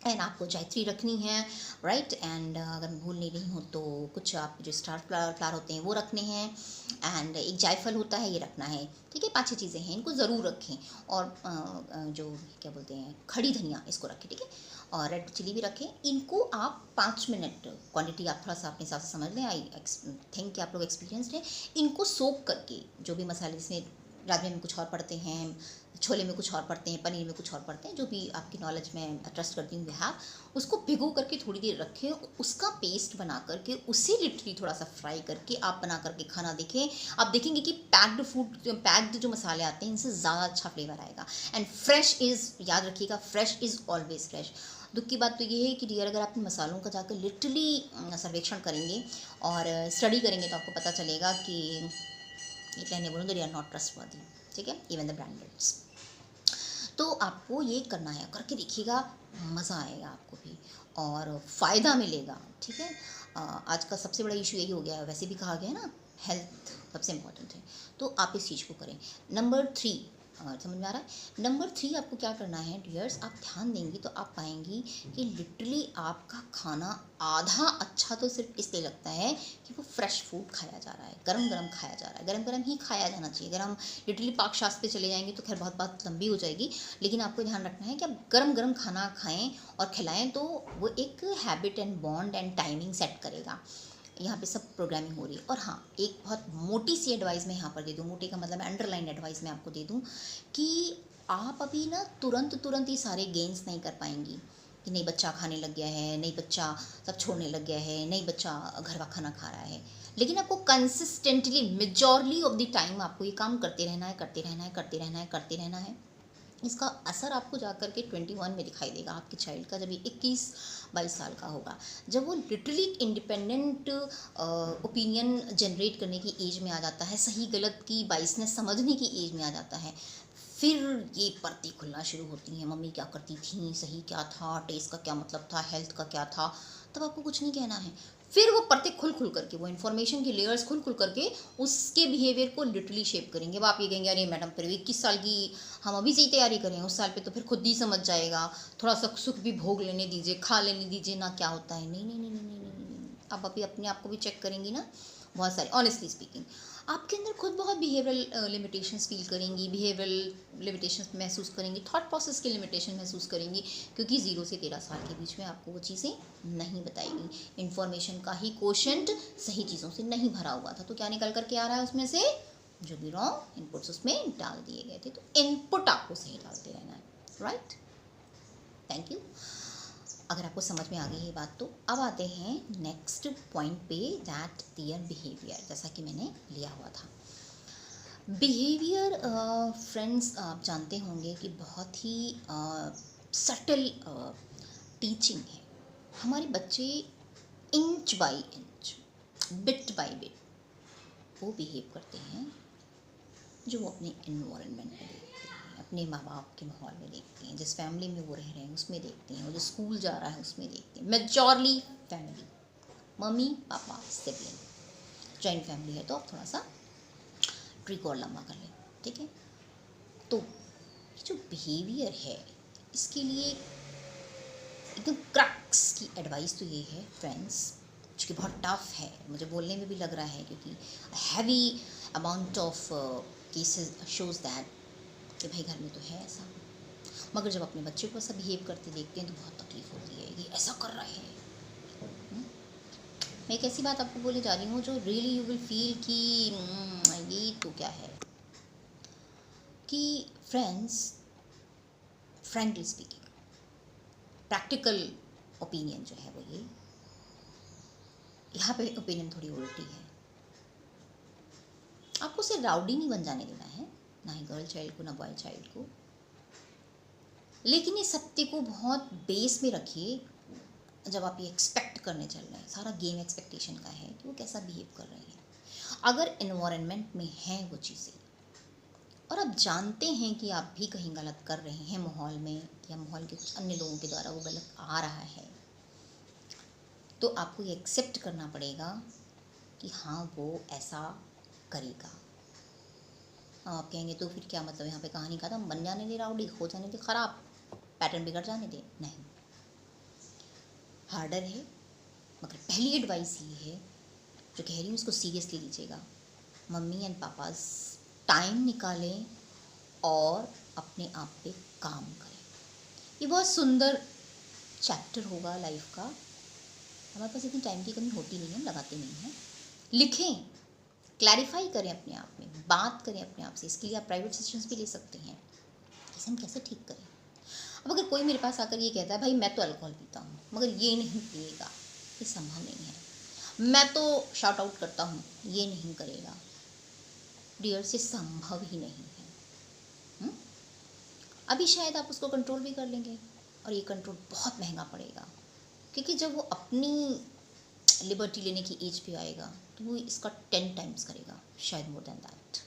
एंड आपको जायत्री रखनी है, राइट। एंड अगर मैं भूल नहीं रही हूँ तो कुछ आप जो स्टार फ्लावर होते हैं वो रखने हैं, एंड एक जायफल होता है ये रखना है। ठीक है, 5-6 चीज़ें हैं, इनको ज़रूर रखें। और जो क्या बोलते हैं खड़ी धनिया, इसको रखें। ठीक है, और रेड चिली भी रखें। इनको आप 5 मिनट, क्वांटिटी आप थोड़ा सा अपने हिसाब से समझ लें, आई थिंक कि आप लोग एक्सपीरियंसड हैं। इनको सोक करके, जो भी मसाले इसमें राजमे में कुछ और पड़ते हैं, छोले में कुछ और पड़ते हैं, पनीर में कुछ और पड़ते हैं, जो भी आपकी नॉलेज में ट्रस्ट करती हूँ है, उसको भिगो करके थोड़ी देर रखें, उसका पेस्ट बना करके उसे लिटरली थोड़ा सा फ्राई करके आप बना करके खाना देखें। आप देखेंगे कि पैक्ड जो मसाले आते हैं इनसे ज़्यादा अच्छा फ्लेवर आएगा। एंड फ्रेश इज़, याद रखिएगा, फ्रेश इज़ ऑलवेज फ्रेश। दुख की बात तो ये है कि डियर, अगर आप इन मसालों का जाकर लिटरली सर्वेक्षण करेंगे और स्टडी करेंगे तो आपको पता चलेगा कि एक लाइन बोलूँ, दे आर नॉट ट्रस्टवर्दी, ठीक है, इवन द ब्रांडेड्स। तो आपको ये करना है, करके देखिएगा, मज़ा आएगा आपको भी और फ़ायदा मिलेगा, ठीक है। आज का सबसे बड़ा इशू यही हो गया है, वैसे भी कहा गया है ना, हेल्थ सबसे इम्पोर्टेंट है, तो आप इस चीज़ को करें। नंबर 3, समझ में आ रहा है? नंबर 3 आपको क्या करना है डियर्स, आप ध्यान देंगी तो आप पाएंगी कि लिटरली आपका खाना आधा अच्छा तो सिर्फ इसलिए लगता है कि वो फ्रेश फूड खाया जा रहा है, गरम गरम खाया जा रहा है, गरम गरम ही खाया जाना चाहिए। अगर हम लिटरली पाक शास्त्र पे चले जाएंगे तो खैर बहुत बात लंबी हो जाएगी, लेकिन आपको ध्यान रखना है कि आप गरम गरम खाना खाएं और खिलाएं, तो वो एक habit and bond and timing set करेगा। यहाँ पे सब प्रोग्रामिंग हो रही है। और हाँ, एक बहुत मोटी सी एडवाइस मैं यहाँ पर दे दूँ, मोटी का मतलब अंडरलाइन एडवाइस मैं आपको दे दूँ कि आप अभी ना तुरंत ये सारे गेन्स नहीं कर पाएंगी कि नहीं बच्चा खाने लग गया है, नहीं बच्चा सब छोड़ने लग गया है, नहीं बच्चा घर का खाना खा रहा है, लेकिन आपको consistently majority of the time आपको ये काम करते रहना है, करते रहना है, करते रहना है, करते रहना है। इसका असर आपको जाकर के 21 में दिखाई देगा आपके चाइल्ड का, जब ये 21-22 साल का होगा, जब वो लिटरली इंडिपेंडेंट ओपिनियन जनरेट करने की एज में आ जाता है, सही गलत की बाइसनेस समझने की एज में आ जाता है। फिर ये परतें खुलना शुरू होती हैं, मम्मी क्या करती थी, सही क्या था, टेस्ट का क्या मतलब था, हेल्थ का क्या था। तब आपको कुछ नहीं कहना है, फिर वो परतें खुल खुल करके, वो इन्फॉर्मेशन की लेयर्स खुल खुल करके उसके बिहेवियर को लिटरली शेप करेंगे। अब आप ये कहेंगे अरे मैडम फिर 21 साल की हम अभी से ही तैयारी करें, उस साल पे तो फिर खुद ही समझ जाएगा, थोड़ा सा सुख भी भोग लेने दीजिए, खा लेने दीजिए ना, क्या होता है। नहीं नहीं नहीं नहीं नहीं नहीं नहीं, आप अभी अपने आप को भी चेक करेंगी ना, बहुत सारे ऑनेस्टली स्पीकिंग आपके अंदर खुद बहुत बिहेवियरल लिमिटेशंस फील करेंगी, बिहेवियरल लिमिटेशंस महसूस करेंगी, थॉट प्रोसेस की लिमिटेशन महसूस करेंगी, क्योंकि 0 से 13 साल के बीच में आपको वो चीज़ें नहीं बताएगी। इन्फॉर्मेशन का ही कोशेंट सही चीज़ों से नहीं भरा हुआ था, तो क्या निकल करके आ रहा है उसमें से, जो भी रॉन्ग इनपुट्स उसमें डाल दिए गए थे। तो इनपुट आपको सही डालते रहना है, राइट। Thank you. अगर आपको समझ में आ गई ये बात, तो अब आते हैं नेक्स्ट पॉइंट पे, दैट देयर बिहेवियर, जैसा कि मैंने लिया हुआ था। बिहेवियर फ्रेंड्स, आप जानते होंगे कि बहुत ही सटल टीचिंग है। हमारे बच्चे inch by inch, bit by bit वो बिहेव करते हैं जो वो अपने इन्वायरमेंट में देखते हैं, अपने माँ बाप के माहौल में देखते हैं, जिस फैमिली में वो रह रहे हैं उसमें देखते हैं, वो जो स्कूल जा रहा है उसमें देखते हैं। Majorly family, mummy papa sibling, joint family है तो आप थोड़ा सा ट्री को और लंबा कर लें, ठीक है। तो ये जो बिहेवियर है, इसके लिए एकदम क्रक्स की एडवाइस तो ये है फ्रेंड्स, जो कि बहुत टफ है, मुझे बोलने में भी लग रहा है, क्योंकि heavy amount of cases shows that कि भाई घर में तो है ऐसा, मगर जब अपने बच्चे को ऐसा बिहेव करते देखते हैं तो बहुत तकलीफ होती है, ये ऐसा कर रहा है। मैं एक ऐसी बात आपको बोले जा रही हूँ जो रियली यू विल फील कि ये तो क्या है, कि friends, frankly speaking, practical opinion जो है वो ये, यहाँ पे ओपिनियन थोड़ी उल्टी है। आपको सिर्फ राउडी नहीं बन जाने देना है, ना ही गर्ल चाइल्ड को, ना बॉय चाइल्ड को, लेकिन इस सत्य को बहुत बेस में रखिए। जब आप ये एक्सपेक्ट करने चल रहे हैं, सारा गेम एक्सपेक्टेशन का है कि वो कैसा बिहेव कर रहे हैं। अगर इन्वायरमेंट में हैं वो चीज़ें और आप जानते हैं कि आप भी कहीं गलत कर रहे हैं माहौल में, या माहौल के कुछ अन्य लोगों के द्वारा वो गलत आ रहा है, तो आपको ये एक्सेप्ट करना पड़ेगा कि हाँ वो ऐसा करेगा। आप कहेंगे तो फिर क्या मतलब, यहाँ पे कहानी खत्म, बन जाने दे राउडी, हो जाने दे ख़राब, पैटर्न बिगड़ जाने दे। नहीं, हार्डर है, मगर पहली एडवाइस ये है जो कह रही हूँ उसको सीरियसली लीजिएगा। मम्मी एंड पापा टाइम निकालें और अपने आप पे काम करें। ये बहुत सुंदर चैप्टर होगा लाइफ का। हमारे पास इतनी टाइम की कमी होती नहीं है, लगाते नहीं हैं। लिखें, क्लैरिफाई करें अपने आप में, बात करें अपने आप से। इसके लिए आप प्राइवेट सेशंस भी ले सकते हैं कि हम कैसे ठीक करें। अब अगर कोई मेरे पास आकर ये कहता है भाई मैं तो अल्कोहल पीता हूँ मगर ये नहीं पिएगा, ये संभव नहीं है। मैं तो शॉर्ट आउट करता हूँ, ये नहीं करेगा, डियर, से संभव ही नहीं है। अभी शायद आप उसको कंट्रोल भी कर लेंगे और ये कंट्रोल बहुत महंगा पड़ेगा, क्योंकि जब वो अपनी लिबर्टी लेने की एज पे आएगा तो वो इसका 10 टाइम्स करेगा, शायद मोर देन दैट,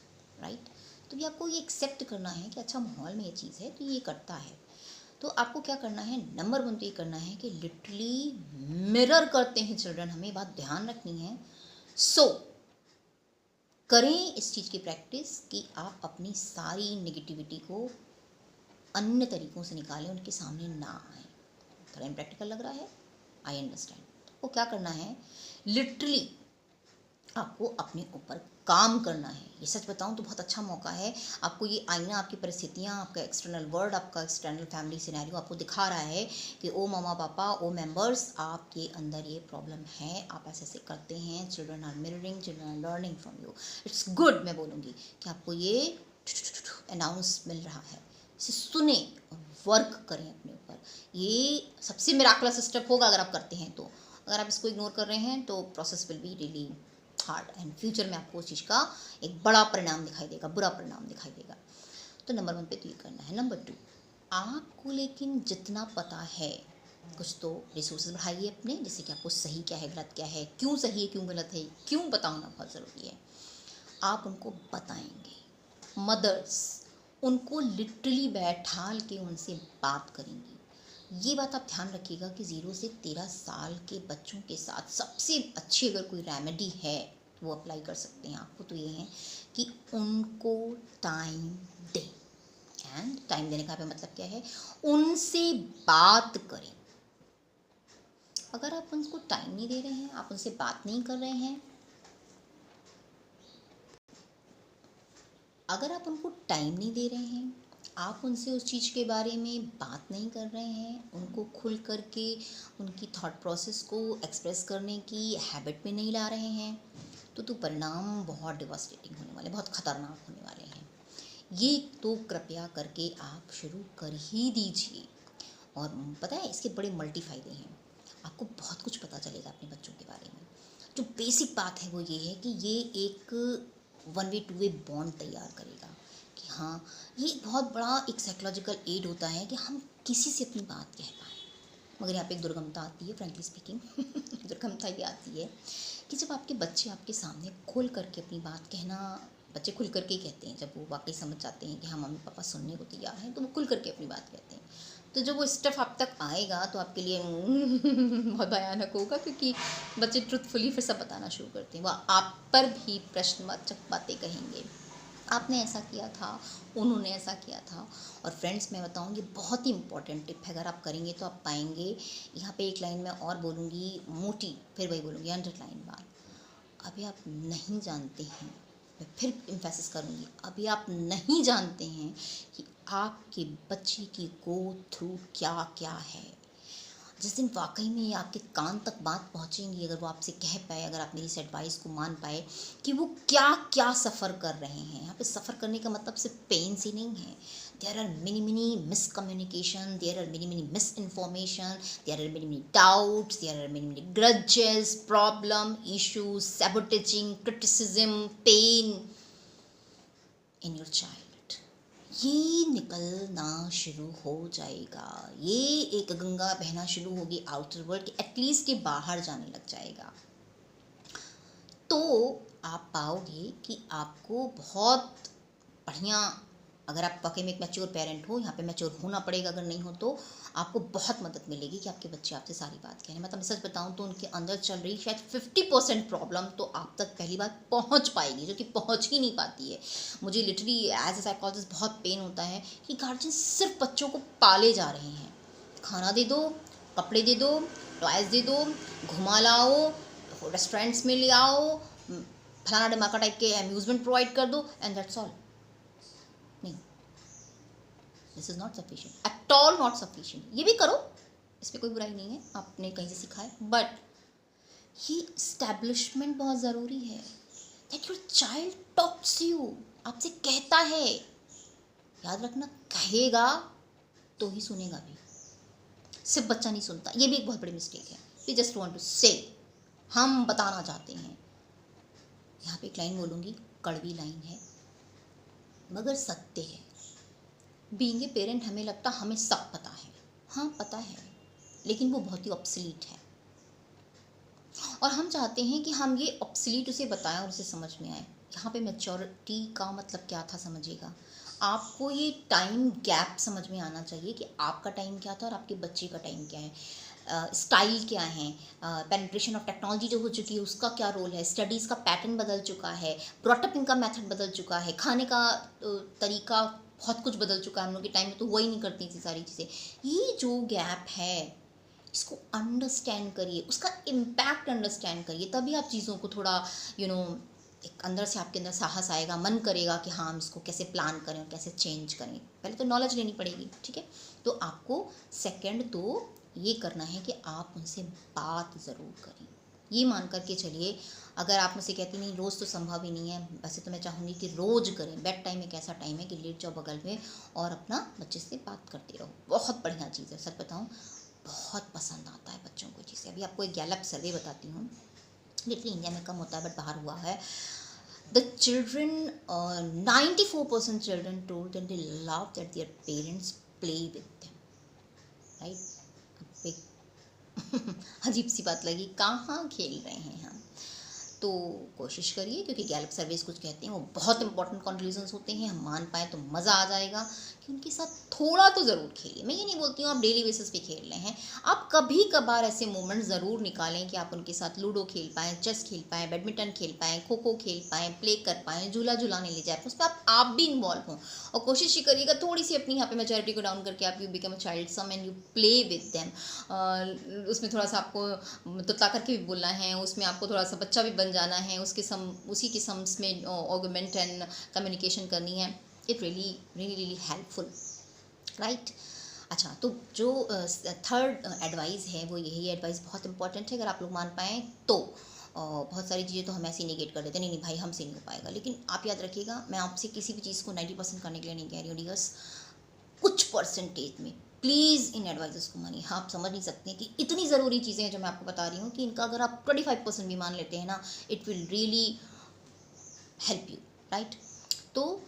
राइट। तो भी आपको ये एक्सेप्ट करना है कि अच्छा माहौल में ये चीज़ है तो ये करता है। तो आपको क्या करना है, नंबर 1 तो ये करना है कि लिटरली मिरर करते हैं चिल्ड्रन, हमें बात ध्यान रखनी है। सो करें इस चीज़ की प्रैक्टिस कि आप अपनी सारी नेगेटिविटी को अन्य तरीक़ों से निकालें, उनके सामने ना आए। थोड़ा इम्प्रैक्टिकल लग रहा है, आई अंडरस्टैंड। आपको क्या करना है, लिटरली आपको अपने ऊपर काम करना है। ये सच बताऊं तो बहुत अच्छा मौका है। आपको ये आईना, आपकी परिस्थितियाँ, आपका एक्सटर्नल वर्ल्ड, आपका एक्सटर्नल फैमिली सिनेरियो आपको दिखा रहा है कि ओ मम्मा पापा, ओ मेंबर्स, आपके अंदर ये प्रॉब्लम है, आप ऐसे ऐसे करते हैं। Children are mirroring, children are learning from you. It's good, मैं बोलूँगी कि आपको ये अनाउंस मिल रहा है, इसे सुने और वर्क करें अपने ऊपर। ये सबसे मिराकुलस स्टेप होगा अगर आप करते हैं तो। अगर आप इसको इग्नोर कर रहे हैं तो process will be really hard and future में आपको उस चीज़ का एक बड़ा परिणाम दिखाई देगा, बुरा परिणाम दिखाई देगा। तो नंबर 1 पे तो ये करना है। नंबर 2, आपको लेकिन जितना पता है, कुछ तो रिसोर्सेज बढ़ाइए अपने, जैसे कि आपको सही क्या है, गलत क्या है, क्यों सही है, क्यों गलत है, क्यों बताना बहुत ज़रूरी है। आप उनको बताएंगे। मदर्स उनको लिटरली बैठाल के उनसे बात करेंगी। ये बात आप ध्यान रखिएगा कि 0 से 13 साल के बच्चों के साथ सबसे अच्छी अगर कोई रेमेडी है तो वो अप्लाई कर सकते हैं आपको, तो ये है कि उनको टाइम दें। एंड टाइम देने का मतलब क्या है, उनसे बात करें। अगर आप उनको टाइम नहीं दे रहे हैं, आप उनसे बात नहीं कर रहे हैं, अगर आप उनको टाइम नहीं दे रहे हैं, आप उनसे उस चीज़ के बारे में बात नहीं कर रहे हैं, उनको खुल कर के उनकी थॉट प्रोसेस को एक्सप्रेस करने की हैबिट में नहीं ला रहे हैं, तो परिणाम बहुत डिवास्टेटिंग होने वाले, बहुत ख़तरनाक होने वाले हैं। ये तो कृपया करके आप शुरू कर ही दीजिए। और पता है इसके बड़े मल्टी फ़ायदे हैं, आपको बहुत कुछ पता चलेगा अपने बच्चों के बारे में। जो बेसिक बात है वो ये है कि ये एक 1 वे 2 वे बॉन्ड तैयार करेगा कि हाँ, ये एक बहुत बड़ा एक साइकोलॉजिकल एड होता है कि हम किसी से अपनी बात कह पाएँ। मगर यहाँ पे एक दुर्गमता आती है, फ्रेंकली स्पीकिंग दुर्गमता ये आती है कि जब आपके बच्चे आपके सामने खोल करके अपनी बात कहना, बच्चे खुल करके ही कहते हैं, जब वो वाकई समझ जाते हैं कि हाँ मम्मी पापा सुनने को तैयार हैं, तो वो खुल करके अपनी बात कहते हैं। तो जब वो स्टेप आप तक आएगा तो आपके लिए बहुत भयानक होगा, क्योंकि बच्चे ट्रुथफुली फिर सब बताना शुरू करते हैं। वह आप पर भी प्रश्नवाचक बातें कहेंगे, आपने ऐसा किया था, उन्होंने ऐसा किया था। और फ्रेंड्स, मैं बताऊँगी बहुत ही इंपॉर्टेंट टिप है, अगर आप करेंगे तो आप पाएंगे। यहाँ पे एक लाइन मैं और बोलूँगी मोटी, फिर वही बोलूँगी अंडरलाइन बात। अभी आप नहीं जानते हैं, मैं फिर इम्फेसिस करूँगी, अभी आप नहीं जानते हैं कि आपके बच्चे की गो थ्रू क्या क्या है। जिस दिन वाकई में ये आपके कान तक बात पहुँचेंगी, अगर वो आपसे कह पाए, अगर आप मेरी इस एडवाइस को मान पाए कि वो क्या क्या सफ़र कर रहे हैं। यहाँ पे सफ़र करने का मतलब सिर्फ पेन से नहीं है। There are many miscommunication, there are many misinformation, there are many doubts, there are many grudges, problem, issues, sabotaging, criticism, pain in your child. ये निकलना शुरू हो जाएगा, ये एक गंगा बहना शुरू होगी आउटर वर्ल्ड के, एटलीस्ट ये बाहर जाने लग जाएगा। तो आप पाओगे कि आपको बहुत बढ़िया, अगर आप वाकई में एक मैच्योर पेरेंट हो, यहाँ पे मैच्योर होना पड़ेगा, अगर नहीं हो तो आपको बहुत मदद मिलेगी कि आपके बच्चे आपसे सारी बात कह रहे हैं। मतलब मैं सच बताऊँ तो उनके अंदर चल रही शायद 50% प्रॉब्लम तो आप तक पहली बार पहुँच पाएगी, जो कि पहुँच ही नहीं पाती है। मुझे लिटरली एज ए साइकोलॉजिस्ट बहुत पेन होता है कि गार्जियन सिर्फ बच्चों को पाले जा रहे हैं। खाना दे दो, कपड़े दे दो, टॉयज़ दे दो, घुमा लाओ, रेस्टोरेंट्स में ले आओ, फलाना ढमाका टाइप के अम्यूज़मेंट प्रोवाइड कर दो, एंड दैट्स ऑल। नहीं, this is not sufficient, at all not sufficient. ये भी करो, इस पर कोई बुराई नहीं है, आपने कहीं से सीखा है, बट ये इस्टेब्लिशमेंट बहुत ज़रूरी है that your child talks you, आपसे कहता है। याद रखना, कहेगा तो ही सुनेगा भी, सिर्फ बच्चा नहीं सुनता। ये भी एक बहुत बड़ी मिस्टेक है। वी जस्ट वांट टू से, हम बताना चाहते हैं। यहाँ पे एक लाइन बोलूँगी, कड़वी लाइन है मगर सत्य है। बीइंग ए पेरेंट हमें लगता हमें सब पता है, हाँ पता है, लेकिन वो बहुत ही ऑब्सलीट है। और हम चाहते हैं कि हम ये ऑब्सलीट उसे बताएं और उसे समझ में आए। यहाँ पे मैच्योरिटी का मतलब क्या था समझिएगा। आपको ये टाइम गैप समझ में आना चाहिए कि आपका टाइम क्या था और आपके बच्चे का टाइम क्या है, स्टाइल क्या है, पेनिट्रेशन ऑफ टेक्नोलॉजी जो हो चुकी है उसका क्या रोल है, स्टडीज़ का पैटर्न बदल चुका है, ब्रॉटअप का मेथड बदल चुका है, खाने का तरीका बहुत कुछ बदल चुका है। हम लोग के टाइम में तो वही नहीं करती थी सारी चीज़ें। ये जो गैप है इसको अंडरस्टैंड करिए, उसका इम्पैक्ट अंडरस्टैंड करिए, तभी आप चीज़ों को थोड़ा एक अंदर से आपके अंदर साहस आएगा, मन करेगा कि हाँ हम इसको कैसे प्लान करें और कैसे चेंज करें। पहले तो नॉलेज लेनी पड़ेगी, ठीक है। तो आपको सेकंड तो ये करना है कि आप उनसे बात ज़रूर करें। ये मान करके चलिए, अगर आप मुझसे कहती नहीं रोज़ तो संभव ही नहीं है, वैसे तो मैं चाहूँगी कि रोज़ करें। बेड टाइम एक ऐसा टाइम है कि लेट जाओ बगल में और अपना बच्चे से बात करते रहो। बहुत बढ़िया चीज़ है, सच बताऊँ बहुत पसंद आता है बच्चों को चीज़ें। अभी आपको एक गैलप सर्वे बताती हूँ, लिटरली इंडिया में कम होता है बट बाहर हुआ है। The children, 94% children told that they love that their parents play with them, right? अजीब सी बात लगी, कहाँ खेल रहे हैं हम। तो कोशिश करिए, क्योंकि गैलप सर्विस कुछ कहते हैं वो बहुत इंपॉर्टेंट कंक्लूजन्स होते हैं, हम मान पाए तो मज़ा आ जाएगा कि उनके साथ थोड़ा तो ज़रूर खेलिए। मैं ये नहीं बोलती हूँ आप डेली बेसिस पे खेल रहे हैं, आप कभी कभार ऐसे मोमेंट ज़रूर निकालें कि आप उनके साथ लूडो खेल पाएँ, चेस खेल पाएँ, बैडमिंटन खेल पाएँ, खो खो खेल पाएँ, प्ले कर पाएँ, झूला झूलाने ले जाए, उस पर आप भी इन्वॉल्व हों। और कोशिश ही करिएगा थोड़ी सी अपनी यहाँ पे मैच्योरिटी को डाउन करके आप you become a child some and you play with them. उसमें थोड़ा सा आपको तुतला करके भी बोलना है, उसमें आपको थोड़ा सा बच्चा भी बन जाना है, उसी के सम्स में ऑर्गुमेंट एंड कम्युनिकेशन करनी है। It really really really helpful, right. अच्छा, तो जो थर्ड एडवाइस है वो यही एडवाइस बहुत इंपॉर्टेंट है। अगर आप लोग मान पाएँ तो बहुत सारी चीज़ें तो हम ऐसे ही निगेट कर देते हैं, नहीं भाई हमसे नहीं हो पाएगा। लेकिन आप याद रखिएगा, मैं आपसे किसी भी चीज़ को 90% करने के लिए नहीं कह रही हूँ डियर्स, कुछ परसेंटेज में प्लीज़ इन एडवाइजेस को मानिए। आप समझ नहीं सकते कि इतनी ज़रूरी चीज़ें हैं जो मैं आपको बता रही हूँ कि इनका अगर आप 25% भी मान लेते हैं ना, it will really help you, right. तो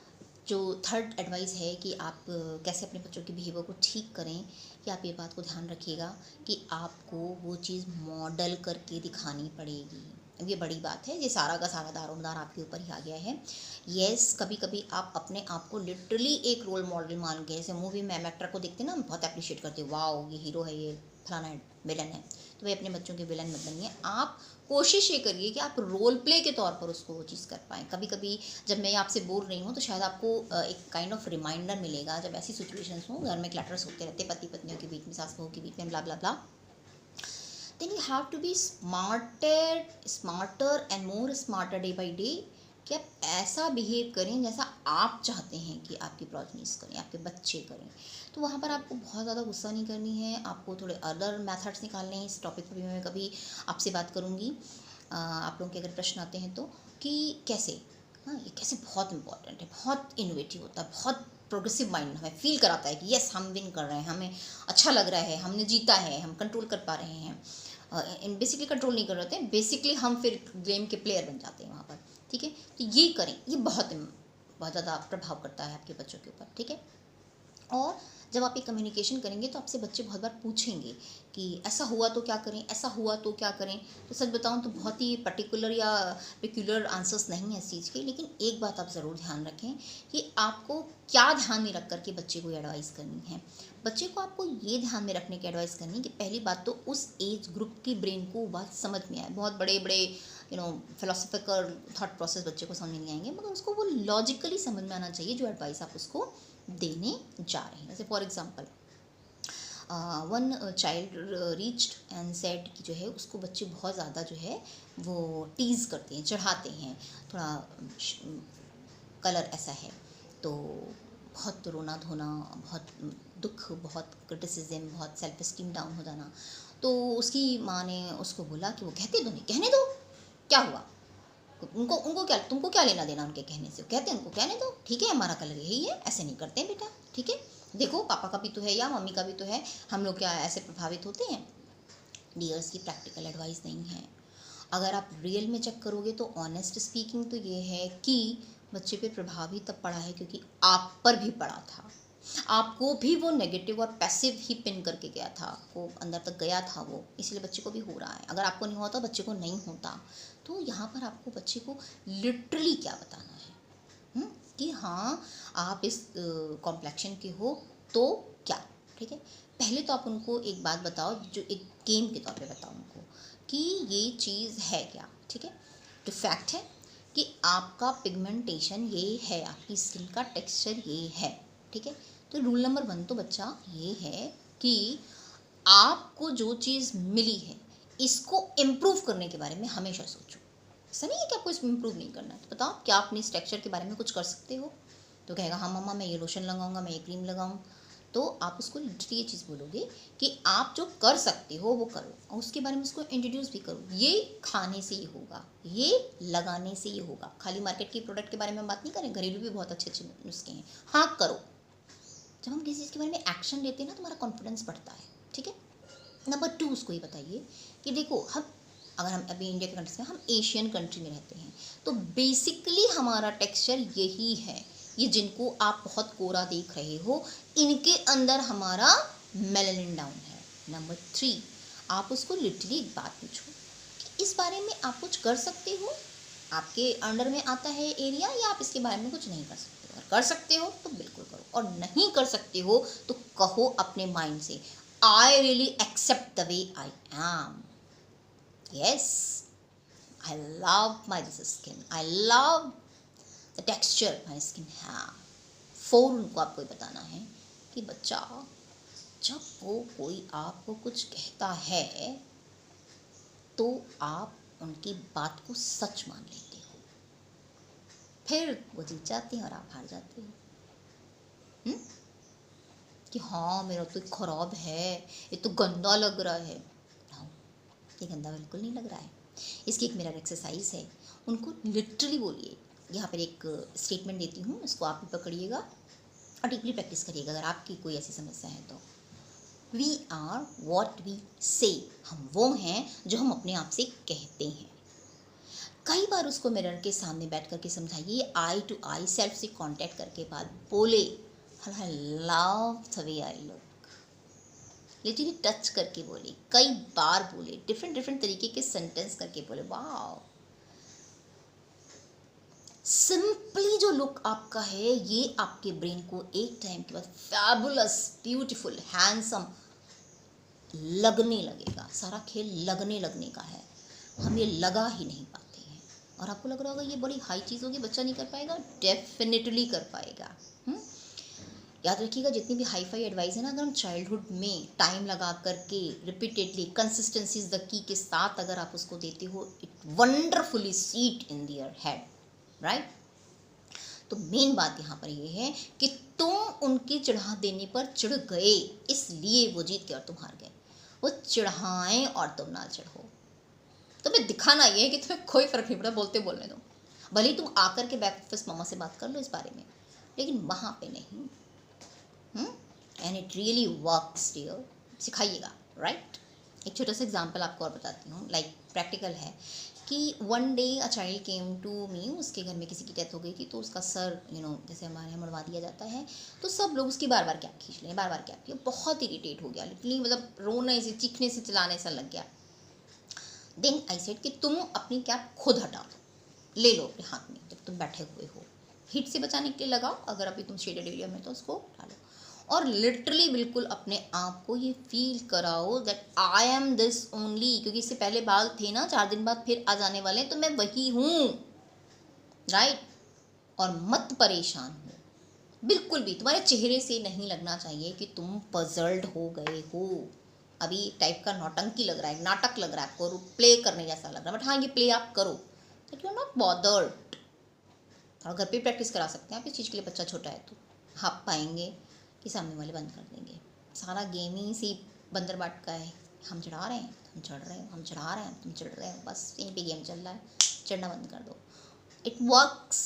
जो थर्ड एडवाइस है कि आप कैसे अपने बच्चों के बिहेवियर को ठीक करें, कि आप ये बात को ध्यान रखिएगा कि आपको वो चीज़ मॉडल करके दिखानी पड़ेगी। ये बड़ी बात है, ये सारा का सारा दारोमदार आपके ऊपर ही आ गया है। येस, कभी कभी आप अपने आप को लिटरली एक रोल मॉडल मान के, जैसे मूवी में हम एक्टर को देखते हैं ना, हम बहुत अप्रिशिएट करते हैं, वाओ ये हीरो है, ये फलाना विलन है। तो भाई अपने बच्चों के विलन मत बनिए। आप कोशिश ये करिए कि आप रोल प्ले के तौर पर उसको वो चीज़ कर पाएँ। कभी कभी जब मैं आपसे बोल रही हूँ तो शायद आपको एक काइंड ऑफ रिमाइंडर मिलेगा, जब ऐसी सिचुएशंस हो, घर में क्लैटर्स होते रहते, पति पत्नियों के बीच में, सास बहू के बीच में, ब्ला ब्ला ब्ला, then you have to be smarter and more smarter day by day, कि आप ऐसा बिहेव करें जैसा आप चाहते हैं कि आपकी प्रोजनीज करें, आपके बच्चे करें। तो वहाँ पर आपको बहुत ज़्यादा गुस्सा नहीं करनी है, आपको थोड़े अदर मेथड्स निकालने हैं। इस टॉपिक पर भी मैं कभी आपसे बात करूँगी, आप लोगों के अगर प्रश्न आते हैं तो, कि कैसे, हाँ ये कैसे बहुत इंपॉर्टेंट है, बहुत इनोवेटिव होता है, बहुत प्रोग्रेसिव माइंड हमें फील कराता है कि यस हम विन कर रहे हैं, हमें अच्छा लग रहा है, हमने जीता है, हम कंट्रोल कर पा रहे हैं। बेसिकली कंट्रोल नहीं कर रहे थे, बेसिकली हम फिर गेम के प्लेयर बन जाते हैं वहाँ पर, ठीक है। तो ये करें, ये बहुत ज़्यादा प्रभाव करता है आपके बच्चों के ऊपर, ठीक है। और जब आप ये कम्युनिकेशन करेंगे तो आपसे बच्चे बहुत बार पूछेंगे कि ऐसा हुआ तो क्या करें, ऐसा हुआ तो क्या करें। तो सच बताऊं तो बहुत ही पर्टिकुलर या पेक्यूलर आंसर्स नहीं है इस चीज़ के, लेकिन एक बात आप ज़रूर ध्यान रखें कि आपको क्या ध्यान में रख करके बच्चे को एडवाइस करनी है। बच्चे को आपको ये ध्यान में रखने की एडवाइस करनी है कि पहली बात तो उस एज ग्रुप की ब्रेन को बात समझ में आए। बहुत बड़े बड़े फिलोसफिकल थॉट प्रोसेस बच्चे को समझ नहीं आएंगे, मगर उसको वो लॉजिकली समझ में आना चाहिए जो एडवाइस आप उसको देने जा रहे हैं। जैसे for example one child reached and said कि जो है उसको बच्चे बहुत ज़्यादा जो है वो टीज़ करते हैं, चढ़ाते हैं, थोड़ा कलर ऐसा है, तो बहुत रोना धोना, बहुत दुख, बहुत क्रिटिसिज्म, बहुत सेल्फ इस्टीम डाउन हो जाना। तो उसकी माँ ने उसको बोला कि वो कहते तो नहीं, कहने दो, क्या हुआ, उनको क्या, तुमको क्या लेना देना उनके कहने से, कहते हैं उनको कहने दो, ठीक है हमारा कलर यही है, ऐसे नहीं करते हैं बेटा, ठीक है, देखो पापा का भी तो है या मम्मी का भी तो है, हम लोग क्या ऐसे प्रभावित होते हैं। डियर्स, की प्रैक्टिकल एडवाइस नहीं है। अगर आप रियल में चेक करोगे तो ऑनेस्ट स्पीकिंग तो ये है कि बच्चे पे प्रभाव ही तब पड़ा है क्योंकि आप पर भी पड़ा था। आपको भी वो नेगेटिव और पैसिव ही पिन करके गया था, आपको अंदर तक गया था वो, इसलिए बच्चे को भी हो रहा है। अगर आपको नहीं होता बच्चे को नहीं होता। तो यहाँ पर आपको बच्चे को लिटरली क्या बताना है, कि हाँ आप इस कॉम्प्लेक्शन के हो तो क्या, ठीक है। पहले तो आप उनको एक बात बताओ, जो एक गेम के तौर पे बताओ उनको कि ये चीज़ है क्या, ठीक है। तो फैक्ट है कि आपका पिगमेंटेशन ये है, आपकी स्किन का टेक्सचर ये है, ठीक है। तो रूल नंबर 1 तो बच्चा ये है कि आपको जो चीज़ मिली है इसको इम्प्रूव करने के बारे में हमेशा सोचो। ऐसा नहीं है कि आपको इसमें इम्प्रूव नहीं करना है। तो बताओ क्या आप अपनी स्ट्रक्चर के बारे में कुछ कर सकते हो? तो कहेगा हाँ मम्मा मैं ये लोशन लगाऊंगा, मैं ये क्रीम लगाऊँ। तो आप उसको लिटरली ये चीज़ बोलोगे कि आप जो कर सकते हो वो करो, और उसके बारे में उसको इंट्रोड्यूस भी करो। ये खाने से ही होगा, ये लगाने से ही होगा। खाली मार्केट के प्रोडक्ट के बारे में बात नहीं करें, घरेलू भी बहुत अच्छे अच्छे नुस्खे हैं, हाँ करो। जब हम किसी चीज़ के बारे में एक्शन लेते हैं ना, तुम्हारा कॉन्फिडेंस बढ़ता है, ठीक है। नंबर 2 उसको ये बताइए कि देखो हम, अगर हम अभी इंडिया के कंट्री में, हम एशियन कंट्री में रहते हैं, तो बेसिकली हमारा टेक्सचर यही है। ये जिनको आप बहुत कोरा देख रहे हो, इनके अंदर हमारा मेलानिन डाउन है। नंबर 3, आप उसको लिटरली एक बात पूछो कि इस बारे में आप कुछ कर सकते हो, आपके अंडर में आता है एरिया, या आप इसके बारे में कुछ नहीं कर सकते। अगर कर सकते हो तो बिल्कुल करो, और नहीं कर सकते हो तो कहो अपने माइंड से I really accept the way I am. Yes, I love my skin. I love the texture my skin have. 4 उनको आपको ये बताना है कि बच्चा जब वो कोई आपको कुछ कहता है तो आप उनकी बात को सच मान लेते हो। फिर वो जीत जाते हैं और आप हार जाते हो। कि हाँ मेरा तो खराब है, ये तो गंदा लग रहा है। हाँ, ये गंदा बिल्कुल नहीं लग रहा है। इसकी एक मिरर एक्सरसाइज है, उनको लिटरली बोलिए। यहाँ पर एक स्टेटमेंट देती हूँ, इसको आप भी पकड़िएगा और डीपली प्रैक्टिस करिएगा अगर आपकी कोई ऐसी समस्या है तो। वी आर वॉट वी से, हम वो हैं जो हम अपने आप से कहते हैं। कई बार उसको मिरर के सामने बैठ करके समझाइए, आई टू आई सेल्फ से कांटेक्ट करके बाद बोले I love the way I look. Literally touch करके बोले, कई बार बोले, डिफरेंट तरीके के सेंटेंस करके बोले। वाओ, सिंपली जो लुक आपका है ये आपके ब्रेन को एक टाइम के बाद फैबुलस, ब्यूटीफुल, हैंडसम लगने लगेगा। सारा खेल लगने का है, हम ये लगा ही नहीं पाते हैं। और आपको लग रहा होगा ये बड़ी हाई चीज़ होगी, बच्चा नहीं कर पाएगा, डेफिनेटली कर पाएगा। याद रखिएगा, जितनी भी हाई फाई एडवाइस है ना, अगर हम चाइल्डहुड में टाइम लगा करके repeatedly consistency is the key के साथ अगर आप उसको देते हो, it wonderfully seat in their head, right. तो मेन बात यहाँ पर ये है कि तुम उनकी चढ़ा देने पर चिढ़ गए, इसलिए वो जीत गए और तुम हार गए। वो चिढ़ाएं और तुम ना चढ़ो। तुम्हें दिखाना ये है कि तुम्हें कोई फर्क नहीं पड़ता, बोलते बोलने दो। भले ही तुम आकर के बैक ऑफिस मामा से बात कर लो इस बारे में, लेकिन वहाँ पे नहीं। And it really works dear, सिखाइएगा, राइट। एक छोटा सा एग्जांपल आपको और बताती हूँ, लाइक प्रैक्टिकल है कि one day a child came to me, उसके घर में किसी की डेथ हो गई थी, तो उसका सर जैसे हमारे यहाँ मुड़वा दिया जाता है, तो सब लोग उसकी बार बार कैप खींच लें, बार बार कैप किया। बहुत इरिटेट हो गया, लिटरली मतलब रोने से, चीखने से, चिल्लाने से लग गया। देन आई सेड कि तुम अपनी कैप खुद हटा लो, ले लो अपने हाथ में, जब तुम बैठे हुए हो, हीट से बचाने के लिए लगाओ, अगर अभी तुम शेडेड एरिया में तो उसको डालो, और लिटरली बिल्कुल अपने आप को ये फील कराओ that I am this only. क्योंकि इससे पहले बाल थे ना, 4 दिन बाद फिर आ जाने वाले हैं, तो मैं वही हूँ, राइट। और मत परेशान हो बिल्कुल भी, तुम्हारे चेहरे से नहीं लगना चाहिए कि तुम पजल्ड हो गए हो। अभी टाइप का नौटंकी लग रहा है, नाटक लग रहा है आपको, प्ले करने जैसा लग रहा है, बट हाँ ये प्ले आप करो, that you are not bothered. और घर पे प्रैक्टिस करा सकते हैं आप इस चीज़ के लिए, बच्चा छोटा है तो आप पाएंगे कि सामने वाले बंद कर देंगे। सारा गेम ही सी बंदर बाट का है, हम चढ़ा रहे हैं तुम चढ़ रहे हो, हम चढ़ा रहे हैं तुम चढ़ रहे हो, बस यहीं पे गेम चल रहा है, चढ़ना बंद कर दो। It works,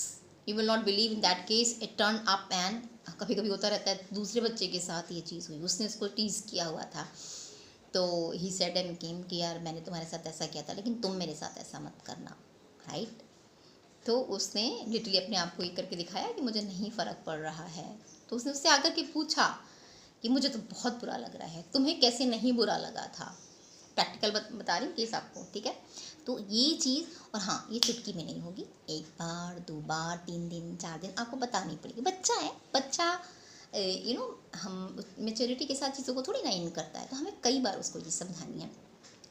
you will not believe, in that case it turn up. And कभी कभी होता रहता है, दूसरे बच्चे के साथ ये चीज़ हुई, उसने उसको टीज़ किया हुआ था, तो ही सेड एंड केम कि यार मैंने तुम्हारे साथ ऐसा किया था, लेकिन तुम मेरे साथ ऐसा मत करना, राइट। तो उसने लिटरली अपने आप को ये करके दिखाया कि मुझे नहीं फ़र्क पड़ रहा है, तो उसने उससे आकर के पूछा कि मुझे तो बहुत बुरा लग रहा है, तुम्हें कैसे नहीं बुरा लगा था। प्रैक्टिकल बता रही हूँ केस आपको, ठीक है। तो ये चीज़, और हाँ ये चुटकी में नहीं होगी, 1 बार 2 बार 3 दिन 4 दिन आपको बतानी पड़ेगी। बच्चा है, बच्चा हम मेच्योरिटी के साथ चीज़ों को थोड़ी ना इन करता है, तो हमें कई बार उसको ये समझानी है,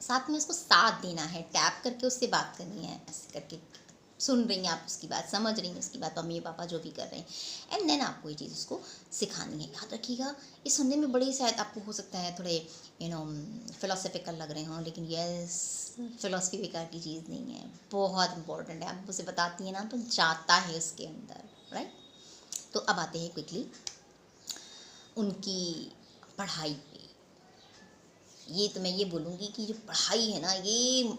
साथ में उसको साथ देना है, टैप करके उससे बात करनी है, ऐसे करके सुन रही हैं आप उसकी बात, समझ रही हैं उसकी बात, मम्मी पापा जो भी कर रहे हैं, एंड देन आपको ये चीज़ उसको सिखानी है। याद रखिएगा, ये सुनने में बड़ी शायद आपको हो सकता है थोड़े फिलोसफिकल लग रहे हों, लेकिन यस, फिलोसफी बेकार की चीज़ नहीं है, बहुत इंपॉर्टेंट है। आप उसे बताती हैं ना तो जाता है उसके अंदर, राइट। तो अब आते हैं क्विकली उनकी पढ़ाई पे। ये तो मैं ये बोलूँगी कि जो पढ़ाई है ना, ये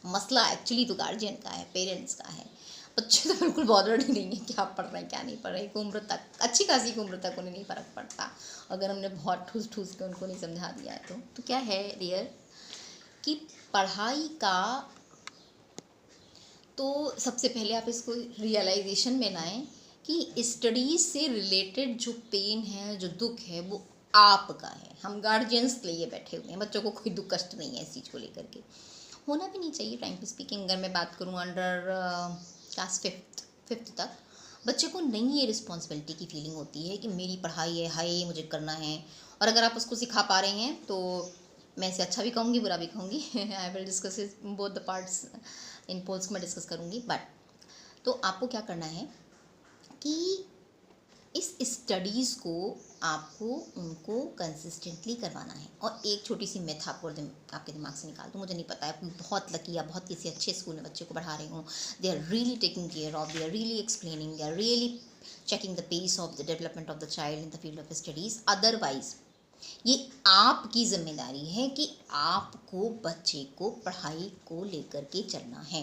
मसला एक्चुअली तो गार्जियन का है, पेरेंट्स का है। बच्चे तो बिल्कुल बॉदर्ड ही नहीं है क्या पढ़ रहे हैं क्या नहीं पढ़ रहे हैं। एक उम्र तक, अच्छी खासी उम्र तक उन्हें नहीं फ़र्क पड़ता अगर हमने बहुत ठूस ठूस के उनको नहीं समझा दिया है। तो क्या है डियर कि पढ़ाई का, तो सबसे पहले आप इसको रियलाइजेशन में लाएं कि स्टडीज़ से रिलेटेड जो पेन है, जो दुख है, वो आपका है। हम गार्जियंस लिए बैठे हुए हैं, बच्चों को कोई दुख कष्ट नहीं है इस चीज़ को लेकर के, होना भी नहीं चाहिए। फ्रैंकली स्पीकिंग, अगर मैं बात करूँ अंडर क्लास फिफ्थ तक, बच्चे को नहीं ये रिस्पॉन्सिबिलिटी की फीलिंग होती है कि मेरी पढ़ाई है, हाय मुझे करना है। और अगर आप उसको सिखा पा रहे हैं तो मैं इसे अच्छा भी कहूँगी, बुरा भी कहूँगी। I will discuss both the parts in polls को मैं डिस्कस करूँगी। बट तो आपको क्या करना है कि इस स्टडीज़ को आपको उनको कंसिस्टेंटली करवाना है। और एक छोटी सी मेथ आपको आपके दिमाग से निकाल दूँ, मुझे नहीं पता है आप बहुत लकी या बहुत किसी अच्छे स्कूल में बच्चे को पढ़ा रहे हों, they are really taking care of, they are really explaining, they are really checking the pace of the development of the child in the field of studies. Otherwise ये आपकी जिम्मेदारी है कि आपको बच्चे को पढ़ाई को लेकर के चलना है।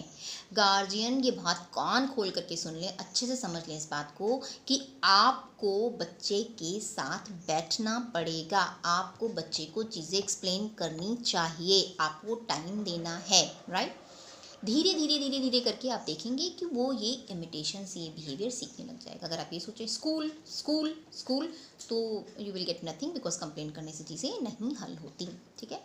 गार्जियन ये बात कान खोल करके सुन लें, अच्छे से समझ लें इस बात को कि आपको बच्चे के साथ बैठना पड़ेगा, आपको बच्चे को चीज़ें एक्सप्लेन करनी चाहिए, आपको टाइम देना है, राइट। धीरे धीरे धीरे धीरे करके आप देखेंगे कि वो ये इमिटेशन से ये बिहेवियर सीखने लग जाएगा। अगर आप ये सोचें स्कूल स्कूल स्कूल, तो you will get nothing, because complain करने से चीज़ें नहीं हल होती, ठीक है।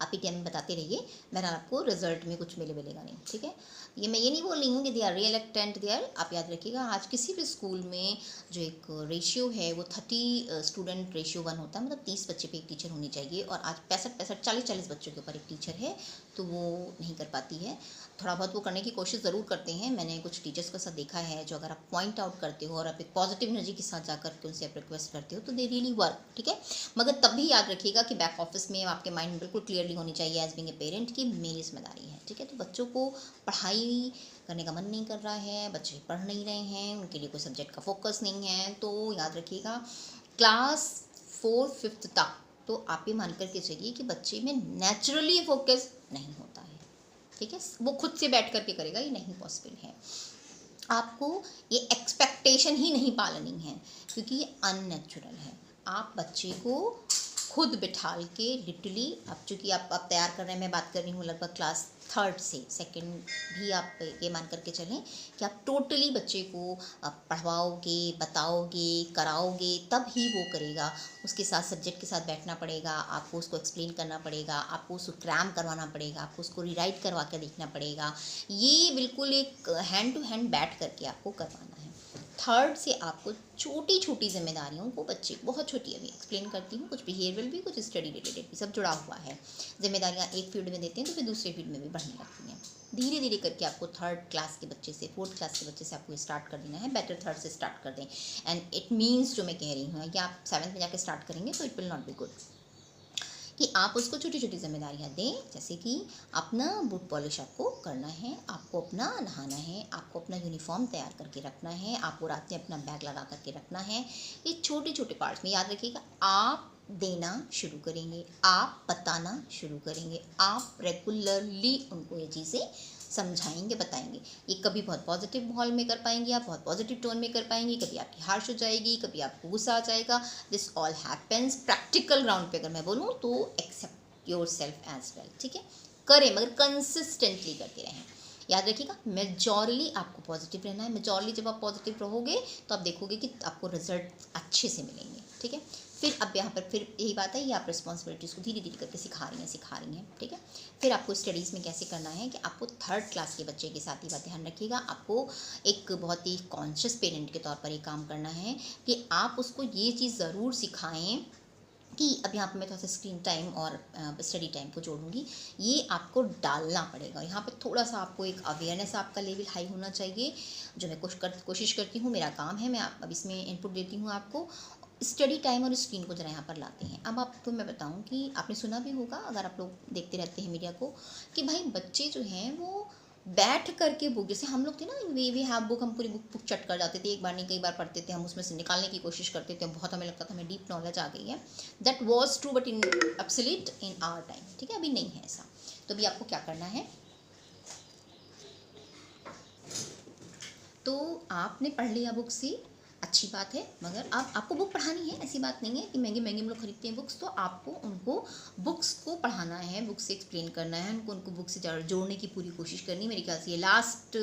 आप पीटीएम में बताते रहिए, मेरा आपको रिजल्ट में कुछ मिलेगा नहीं, ठीक है। ये मैं ये नहीं बोल रही हूँ कि दे आर रिएलेक्टेंट, दे आर, आप याद रखिएगा आज किसी भी स्कूल में जो एक रेशियो है वो 30 स्टूडेंट रेशियो 1 होता है, मतलब 30 बच्चे पे एक टीचर होनी चाहिए। और आज 65 40 बच्चों के ऊपर एक टीचर है, तो वो नहीं कर पाती है। थोड़ा बहुत वो करने की कोशिश ज़रूर करते हैं, मैंने कुछ टीचर्स के साथ देखा है, जो अगर आप पॉइंट आउट करते हो और आप एक पॉजिटिव एनर्जी के साथ जाकर के उनसे आप रिक्वेस्ट करते हो तो दे रियली वर्क, ठीक है। मगर तब भी याद रखिएगा कि बैक ऑफिस में आपके माइंड में बिल्कुल क्लियरली होनी चाहिए एज बिंग ए पेरेंट कि मेरी जिम्मेदारी है, ठीक है। तो बच्चों को पढ़ाई करने का मन नहीं कर रहा है, बच्चे पढ़ नहीं रहे हैं, उनके लिए कोई सब्जेक्ट का फोकस नहीं है, तो याद रखिएगा क्लास 4-5 तक तो आप ये मान करके चलिए कि बच्चे में नेचुरली फोकस नहीं होता है, ठीक है। वो खुद से बैठ करके करेगा, ये नहीं पॉसिबल है। आपको ये एक्सपेक्टेशन ही नहीं पालनी है, क्योंकि ये अननेचुरल है। आप बच्चे को खुद बिठाल के लिटरली, अब चूँकि आप तैयार कर रहे हैं, मैं बात कर रही हूँ लगभग क्लास 3rd से 2nd भी, आप ये मान करके चलें कि आप टोटली बच्चे को पढ़वाओगे, बताओगे, कराओगे, तब ही वो करेगा। उसके साथ सब्जेक्ट के साथ बैठना पड़ेगा, आपको उसको एक्सप्लेन करना पड़ेगा, आपको उसको क्रैम करवाना पड़ेगा, आपको उसको रीराइट करवा कर देखना पड़ेगा। ये बिल्कुल एक हैंड टू हैंड बैठ करके आपको करवाना है। 3rd से आपको छोटी छोटी जिम्मेदारियों को, बच्चे बहुत छोटी अभी एक्सप्लेन करती हूँ, कुछ बिहेवियरल भी, कुछ स्टडी रिलेटेड भी, सब जुड़ा हुआ है। जिम्मेदारियाँ एक फील्ड में देते हैं तो फिर दूसरे फील्ड में भी बढ़ने लगती हैं। धीरे धीरे करके आपको 3rd क्लास के बच्चे से, 4th क्लास के बच्चे से आपको स्टार्ट कर देना है। बेटर 3rd से स्टार्ट कर दें, एंड इट मीन्स जो मैं कह रही हूँ कि आप 7th में जाकर स्टार्ट करेंगे तो it will not be good, कि आप उसको छोटी छोटी जिम्मेदारियाँ दें, जैसे कि अपना बूट पॉलिश आपको करना है, आपको अपना नहाना है, आपको अपना यूनिफॉर्म तैयार करके रखना है, आपको रात में अपना बैग लगा करके रखना है। ये छोटे छोटे पार्ट्स में याद रखिएगा, आप देना शुरू करेंगे, आप बताना शुरू करेंगे, आप रेगुलरली उनको ये चीज़ें समझाएंगे, बताएंगे। ये कभी बहुत पॉजिटिव माहौल में कर पाएंगे, आप बहुत पॉजिटिव टोन में कर पाएंगे, कभी आपकी हार्श हो जाएगी, कभी आपको गुस्सा आ जाएगा। This all happens practical ground पे। अगर मैं बोलूँ तो accept yourself as well, ठीक है। करें मगर कंसिस्टेंटली करते रहें। याद रखिएगा, मेजॉरली आपको पॉजिटिव रहना है। मेजॉरली जब आप पॉजिटिव रहोगे तो आप देखोगे कि आपको रिजल्ट अच्छे से मिलेंगे, ठीक है। फिर अब यहाँ पर फिर यही बात है, ये आप रिस्पॉन्सिबिलिटीज़ को धीरे धीरे करके सिखा रही हैं, ठीक है। फिर आपको स्टडीज़ में कैसे करना है कि आपको 3rd क्लास के बच्चे के साथ ही बात ध्यान रखिएगा। आपको एक बहुत ही कॉन्शियस पेरेंट के तौर पर ये काम करना है कि आप उसको ये चीज़ ज़रूर सिखाएं कि अब यहाँ पे मैं थोड़ा सा स्क्रीन टाइम और स्टडी टाइम को जोड़ूंगी, ये आपको डालना पड़ेगा। यहाँ पे थोड़ा सा आपको एक अवेयरनेस आपका लेवल हाई होना चाहिए, जो मैं कोशिश करती हूँ, मेरा काम है, मैं अब इसमें इनपुट देती हूँ आपको। स्टडी टाइम और स्क्रीन को जरा यहाँ पर लाते हैं। अब आपको मैं बताऊँ कि आपने सुना भी होगा, अगर आप लोग देखते रहते हैं मीडिया को, कि भाई बच्चे जो हैं वो बैठ करके बुक, जैसे हम लोग थे ना, वी हैव बुक, हम पूरी बुक चट कर जाते थे, एक बार नहीं कई बार पढ़ते थे, हम उसमें से निकालने की कोशिश करते थे, बहुत हमें लगता था हमें डीप नॉलेज आ गई है। That was true but in absolute in our time, ठीक है। अभी नहीं है ऐसा। तो अभी आपको क्या करना है, तो आपने पढ़ लिया बुक से, अच्छी बात है, मगर अब आपको बुक पढ़ानी है, ऐसी बात नहीं है कि महंगी महंगी हम लोग खरीदते हैं बुक्स, तो आपको उनको बुक्स को पढ़ाना है, बुक से एक्सप्लेन करना है, उनको बुक से जोड़ने की पूरी कोशिश करनी है। मेरे ख्याल से ये लास्ट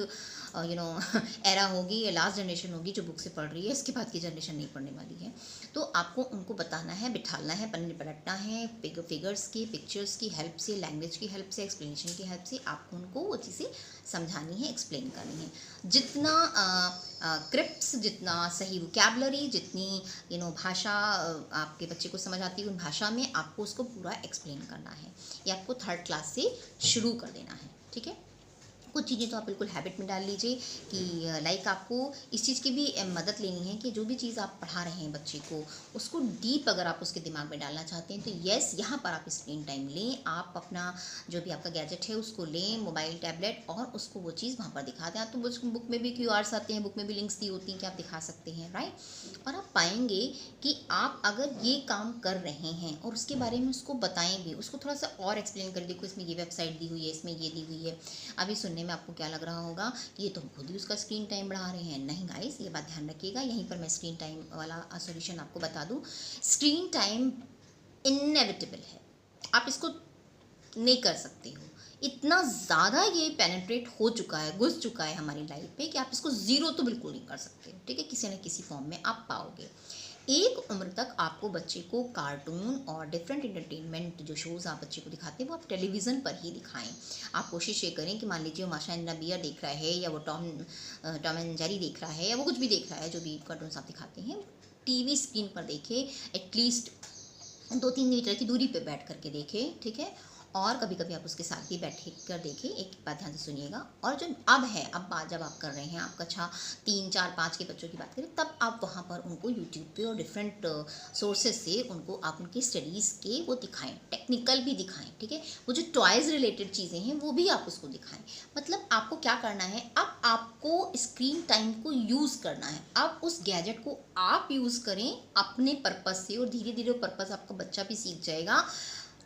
एरा होगी, या लास्ट जनरेशन होगी जो बुक से पढ़ रही है, इसके बाद की जनरेशन नहीं पढ़ने वाली है। तो आपको उनको बताना है, बिठाना है, पन्ने पलटना है, फिगर्स की, पिक्चर्स की हेल्प से, लैंग्वेज की हेल्प से, एक्सप्लेनेशन की हेल्प से आपको उनको वो चीज़ें समझानी है, एक्सप्लेन करनी है। जितना क्रिप्स, जितना सही वोकैबुलरी, जितनी भाषा आपके बच्चे को समझ आती है, उन भाषा में आपको उसको पूरा एक्सप्लेन करना है। ये आपको 3rd क्लास से शुरू कर देना है, ठीक है। कुछ चीज़ें तो आप बिल्कुल हैबिट में डाल लीजिए कि लाइक आपको इस चीज़ की भी मदद लेनी है कि जो भी चीज़ आप पढ़ा रहे हैं बच्चे को, उसको डीप अगर आप उसके दिमाग में डालना चाहते हैं तो येस, यहाँ पर आप स्क्रीन टाइम लें, आप अपना जो भी आपका गैजेट है उसको लें, मोबाइल, टैबलेट, और उसको वो चीज़ वहाँ पर दिखा दें। आप तो बुक में भी QRs आते हैं, बुक में भी लिंक्स दी होती हैं कि आप दिखा सकते हैं, राइट। और आप पाएंगे कि आप अगर ये काम कर रहे हैं और उसके बारे में उसको बताएं भी, उसको थोड़ा सा और एक्सप्लेन कर, देखो इसमें ये वेबसाइट दी हुई है, इसमें ये दी हुई है। अभी सुनने में आपको क्या लग रहा होगा कि ये तो हम खुद ही उसका स्क्रीन टाइम बढ़ा रहे हैं। नहीं गाइस, ये बात ध्यान रखिएगा। यहीं पर मैं स्क्रीन टाइम वाला सॉल्यूशन आपको बता दूं। स्क्रीन टाइम इनएविटेबल है, आप इसको नहीं कर सकते हो। इतना ज़्यादा ये पेनिट्रेट हो चुका है, घुस चुका है हमारी लाइफ में कि आप इसको ज़ीरो तो बिल्कुल नहीं कर सकते, ठीक है। किसी न किसी फॉर्म में आप पाओगे। एक उम्र तक आपको बच्चे को कार्टून और डिफरेंट एंटरटेनमेंट जो शोज़ आप बच्चे को दिखाते हैं वो आप टेलीविज़न पर ही दिखाएं। आप कोशिश ये करें कि मान लीजिए वो माशा एंड बियर देख रहा है, या वो टॉम एंड जेरी देख रहा है, या वो कुछ भी देख रहा है, जो भी कार्टून्स आप दिखाते हैं, टीवी स्क्रीन पर देखें, एटलीस्ट 2-3 मीटर की दूरी पे बैठ करके देखें, ठीक है। और कभी कभी आप उसके साथ भी बैठ कर देखें। एक बात ध्यान से सुनिएगा। और जो अब है, अब बात जब आप कर रहे हैं, आप कक्षा 3, 4, 5 के बच्चों की बात करें, तब आप वहाँ पर उनको यूट्यूब पे और डिफरेंट सोर्सेज से उनको आप उनकी स्टडीज़ के वो दिखाएं, टेक्निकल भी दिखाएं, ठीक है। वो जो टॉयज़ रिलेटेड चीज़ें हैं वो भी आप उसको दिखाएं। मतलब आपको क्या करना है, अब आपको स्क्रीन टाइम को यूज़ करना है। आप उस गैजेट को आप यूज़ करें अपने पर्पज़ से, और धीरे धीरे वो पर्पज़ आपका बच्चा भी सीख जाएगा,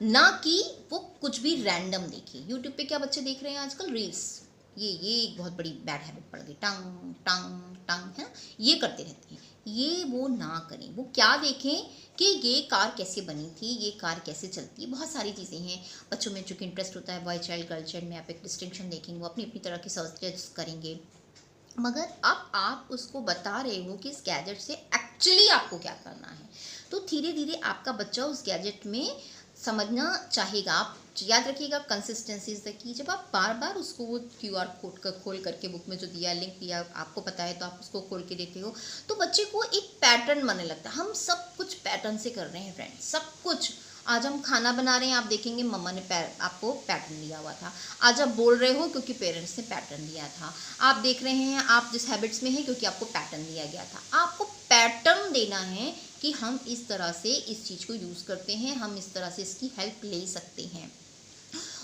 ना कि वो कुछ भी रैंडम देखे। यूट्यूब पे क्या बच्चे देख रहे हैं आजकल, रील्स। ये एक बहुत बड़ी बैड हैबिट पड़ गई, टंग टंग टंग, है, ये करते रहते हैं। ये वो ना करें। वो क्या देखें कि ये कार कैसे बनी थी, ये कार कैसे चलती है, बहुत सारी चीज़ें हैं। बच्चों में चूँकि इंटरेस्ट होता है, बॉय चाइल्ड गर्ल चाइल्ड में आप एक डिस्टिंक्शन देखेंगे, वो अपनी अपनी तरह की सर्चेस करेंगे। मगर अब आप उसको बता रहे हो कि इस गैजेट से एक्चुअली आपको क्या करना है, तो धीरे धीरे आपका बच्चा उस गैजेट में समझना चाहेगा। आप याद रखिएगा, कंसिस्टेंसी इज द की। जब आप बार बार उसको वो QR कोड का खोल करके, बुक में जो दिया लिंक दिया आपको पता है, तो आप उसको खोल के देते हो, तो बच्चे को एक पैटर्न बनने लगता है। हम सब कुछ पैटर्न से कर रहे हैं फ्रेंड्स, सब कुछ। आज हम खाना बना रहे हैं, आप देखेंगे मम्मा ने आपको पैटर्न दिया हुआ था। आज आप बोल रहे हो क्योंकि पेरेंट्स ने पैटर्न दिया था। आप देख रहे हैं आप जिस हैबिट्स में हैं क्योंकि आपको पैटर्न दिया गया था। आपको पैटर्न देना है कि हम इस तरह से इस चीज़ को यूज़ करते हैं, हम इस तरह से इसकी हेल्प ले सकते हैं।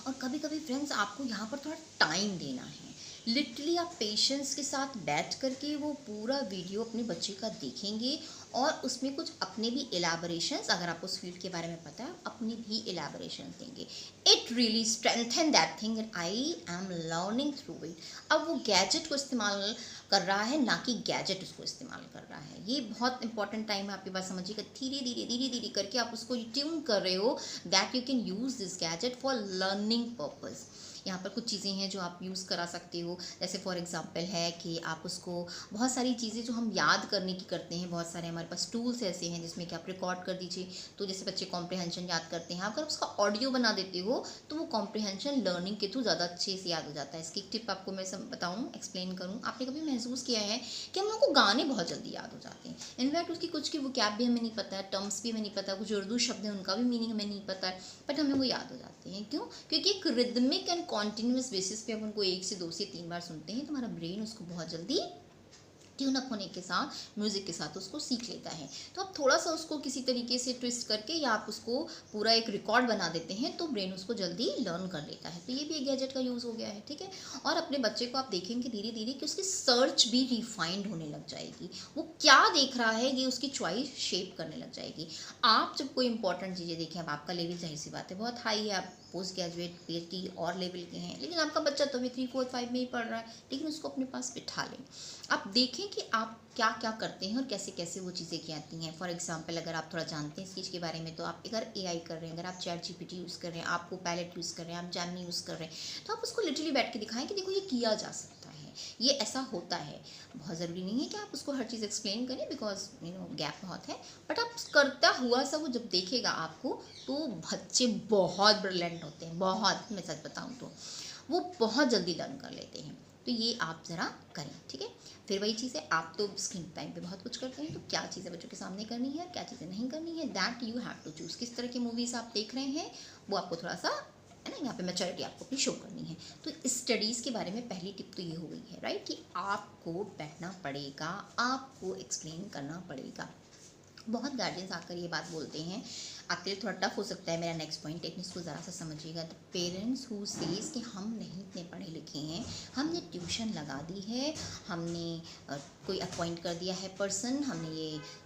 और कभी कभी फ्रेंड्स आपको यहाँ पर थोड़ा टाइम देना है। लिटरली आप पेशेंस के साथ बैठ करके वो पूरा वीडियो अपने बच्चे का देखेंगे, और उसमें कुछ अपने भी एलाबोरेशंस, अगर आपको उस फील्ड के बारे में पता है, अपने भी एलाबोरेशन देंगे। It really strengthen that thing and I am learning through it. अब वो गैजेट को इस्तेमाल कर रहा है, ना कि गैजेट उसको इस्तेमाल कर रहा है। ये बहुत इंपॉर्टेंट टाइम है, आपकी बात समझिएगा। धीरे धीरे करके आप उसको ट्यून कर रहे हो that you can use this gadget for learning purpose. यहाँ पर कुछ चीज़ें हैं जो आप यूज़ करा सकते हो, जैसे फॉर एग्जांपल है कि आप उसको बहुत सारी चीज़ें जो हम याद करने की करते हैं, बहुत सारे हमारे पास टूल्स ऐसे हैं जिसमें कि आप रिकॉर्ड कर दीजिए। तो जैसे बच्चे कॉम्प्रिहेंशन याद करते हैं, अगर उसका ऑडियो बना देते हो तो वो कॉम्प्रिहेंशन लर्निंग के थ्रू ज़्यादा अच्छे से याद हो जाता है। इसकी एक टिप आपको मैं बताऊँ, एक्सप्लेन करूँ, आपने कभी महसूस किया है कि हम लोगों को गाने बहुत जल्दी याद हो जाते हैं। इनफैक्ट उसकी कुछ की वोकैब भी हमें नहीं पता है, टर्म्स भी हमें नहीं पता, कुछ उर्दू शब्द हैं उनका भी मीनिंग हमें नहीं पता है, बट हम लोग को याद हो जाते हैं। क्यों? क्योंकि एक रिदमिक एंड कॉन्टिन्यूस बेसिस पे हम उनको 1 से 2 से 3 बार सुनते हैं तो हमारा ब्रेन उसको बहुत जल्दी ट्यून अप होने के साथ, म्यूज़िक के साथ उसको सीख लेता है। तो आप थोड़ा सा उसको किसी तरीके से ट्विस्ट करके या आप उसको पूरा एक रिकॉर्ड बना देते हैं तो ब्रेन उसको जल्दी लर्न कर लेता है। तो ये भी एक गैजेट का यूज़ हो गया है, ठीक है। और अपने बच्चे को आप देखेंगे धीरे धीरे कि उसकी सर्च भी रिफाइंड होने लग जाएगी, वो क्या देख रहा है ये उसकी चॉइस शेप करने लग जाएगी। आप जब कोई इंपॉर्टेंट चीज़ें देखें, अब आपका लेवल जाहिर सी बात है बहुत हाई है, आप पोस्ट ग्रेजुएट PhD और लेवल के हैं, लेकिन आपका बच्चा तो अभी 3 4 5 में ही पढ़ रहा है, लेकिन उसको अपने पास बिठा लें। आप देखें कि आप क्या क्या करते हैं और कैसे कैसे वो चीज़ें की आती हैं। फॉर एग्जांपल अगर आप थोड़ा जानते हैं इस चीज़ के बारे में, तो आप अगर AI कर रहे हैं, अगर आप ChatGPT यूज़ कर रहे हैं, आप Copilot यूज़ कर रहे हैं, आप Gemini यूज़ कर रहे हैं, तो आप उसको लिटरली बैठ के दिखाएं कि देखो ये किया जा सकता है, ये ऐसा होता है। बहुत ज़रूरी नहीं है कि आप उसको हर चीज़ एक्सप्लेन करें, बिकॉज गैप बहुत है, बट आप करता हुआ सा वो जब देखेगा आपको, तो बच्चे बहुत ब्रिलियंट होते हैं, बहुत, मैं सच बताऊँ तो वो बहुत जल्दी लर्न कर लेते हैं। तो ये आप ज़रा करें, ठीक है। फिर वही चीज़ है, आप तो स्क्रीन टाइम पे बहुत कुछ करते हैं, तो क्या चीज़ें बच्चों के सामने करनी है, क्या चीज़ें नहीं करनी है, that you have to choose. किस तरह की मूवीज़ आप देख रहे हैं वो आपको थोड़ा सा है ना, यहाँ पे मैच्योरिटी आपको अपनी शो करनी है। तो स्टडीज़ के बारे में पहली टिप तो ये हो गई है, राइट, कि आपको बैठना पड़ेगा, आपको एक्सप्लेन करना पड़ेगा। बहुत गार्जियंस आकर ये बात बोलते हैं, आपके लिए थोड़ा टफ हो सकता है मेरा नेक्स्ट पॉइंट, लेकिन इसको ज़रा सा समझिएगा। द पेरेंट्स हु सेज कि हम नहीं इतने पढ़े लिखे हैं, हमने ट्यूशन लगा दी है, हमने कोई अपॉइंट कर दिया है पर्सन, हमने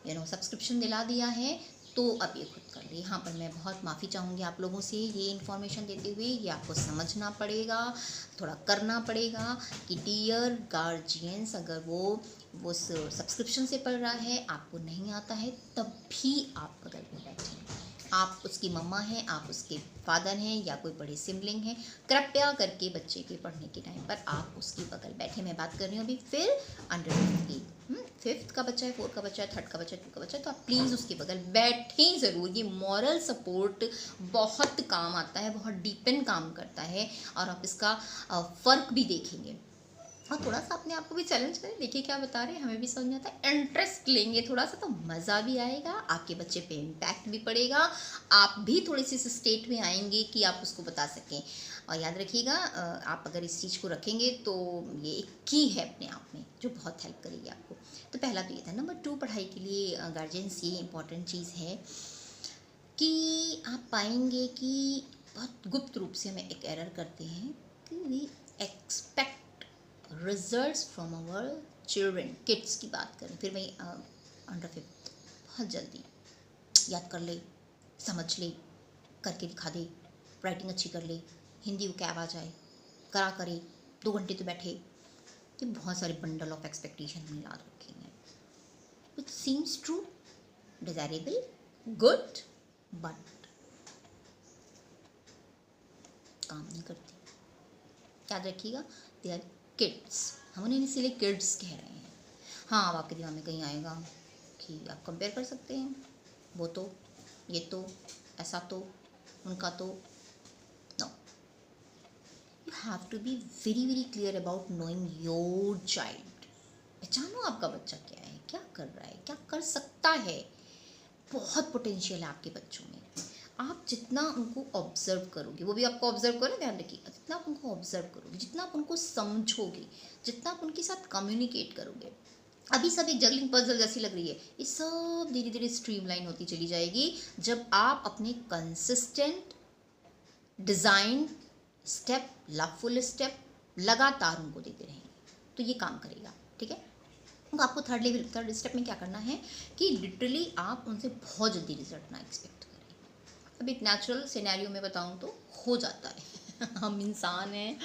ये सब्सक्रिप्शन दिला दिया है, तो अब ये खुद कर ले। यहाँ पर मैं बहुत माफ़ी चाहूँगी आप लोगों से ये इन्फॉर्मेशन देते हुए, ये आपको समझना पड़ेगा, थोड़ा करना पड़ेगा कि डियर गार्जियंस, अगर वो सब्सक्रिप्शन से पढ़ रहा है, आपको नहीं आता है, तब भी आप बगल में बैठें। आप उसकी मम्मा हैं, आप उसके फादर हैं, या कोई बड़े सिबलिंग हैं, कृपया करके बच्चे के पढ़ने के टाइम पर आप उसकी बगल बैठे। मैं बात कर रही हूँ अभी फिर अंडर 5th की, 5th का बच्चा है, 4th का बच्चा है, 3rd का बच्चा है, 2 का बच्चा है, तो आप प्लीज़ उसके बगल बैठें ज़रूर। ये मॉरल सपोर्ट बहुत काम आता है, बहुत डीपन काम करता है, और आप इसका फ़र्क भी देखेंगे। और थोड़ा सा अपने आप को भी चैलेंज करें, देखिए क्या बता रहे हैं, हमें भी समझ में आता है, इंटरेस्ट लेंगे थोड़ा सा तो मज़ा भी आएगा, आपके बच्चे पे इम्पैक्ट भी पड़ेगा, आप भी थोड़ी सी इस स्टेट में आएंगे कि आप उसको बता सकें। और याद रखिएगा, आप अगर इस चीज़ को रखेंगे तो ये एक की है अपने आप में जो बहुत हेल्प करेगी आपको। तो पहला तो ये था। नंबर 2, पढ़ाई के लिए गार्जियंस ये इंपॉर्टेंट चीज़ है कि आप पाएंगे कि बहुत गुप्त रूप से हमें एक एरर करते हैं कि we expect results from our children. Kids की बात करें, फिर वही अंडर 5th, बहुत जल्दी याद कर ले, समझ ले, करके दिखा दे, राइटिंग अच्छी कर ले, हिंदी वो कैब आ जाए, करा करे, 2 घंटे तो बैठे। ये बहुत सारे बंडल ऑफ एक्सपेक्टेशन में ला रखे हैं, which seems true, desirable, good, but काम नहीं करते। याद रखिएगा, दे आर किड्स, हम उन्हें इसीलिए किड्स कह रहे हैं। हाँ, अब आपके दिमाग में कहीं आएगा कि आप कंपेयर कर सकते हैं, वो तो, ये तो, ऐसा तो, उनका तो। No, you have to be very very clear about knowing your child. पहचानो आपका बच्चा क्या है, क्या कर रहा है, क्या कर सकता है। बहुत पोटेंशियल है आपके बच्चों में। आप जितना उनको ऑब्जर्व करोगे, वो भी आपको ऑब्जर्व करो, ध्यान रखिएगा, जितना आप उनको ऑब्जर्व करोगे, जितना आप उनको समझोगे, जितना आप उनके साथ कम्युनिकेट करोगे, अभी सब एक जगलिंग पजल जैसी लग रही है, ये सब धीरे धीरे स्ट्रीमलाइन होती चली जाएगी जब आप अपने consistent design step, loveful step लगातार उनको देते रहेंगे, तो ये काम करेगा, ठीक है। तो आपको थर्ड स्टेप में क्या करना है कि लिटरली आप उनसे बहुत जल्दी रिजल्ट ना एक्सपेक्ट करें। अब एक नेचुरल सिनेरियो में बताऊं तो हो जाता है हम इंसान हैं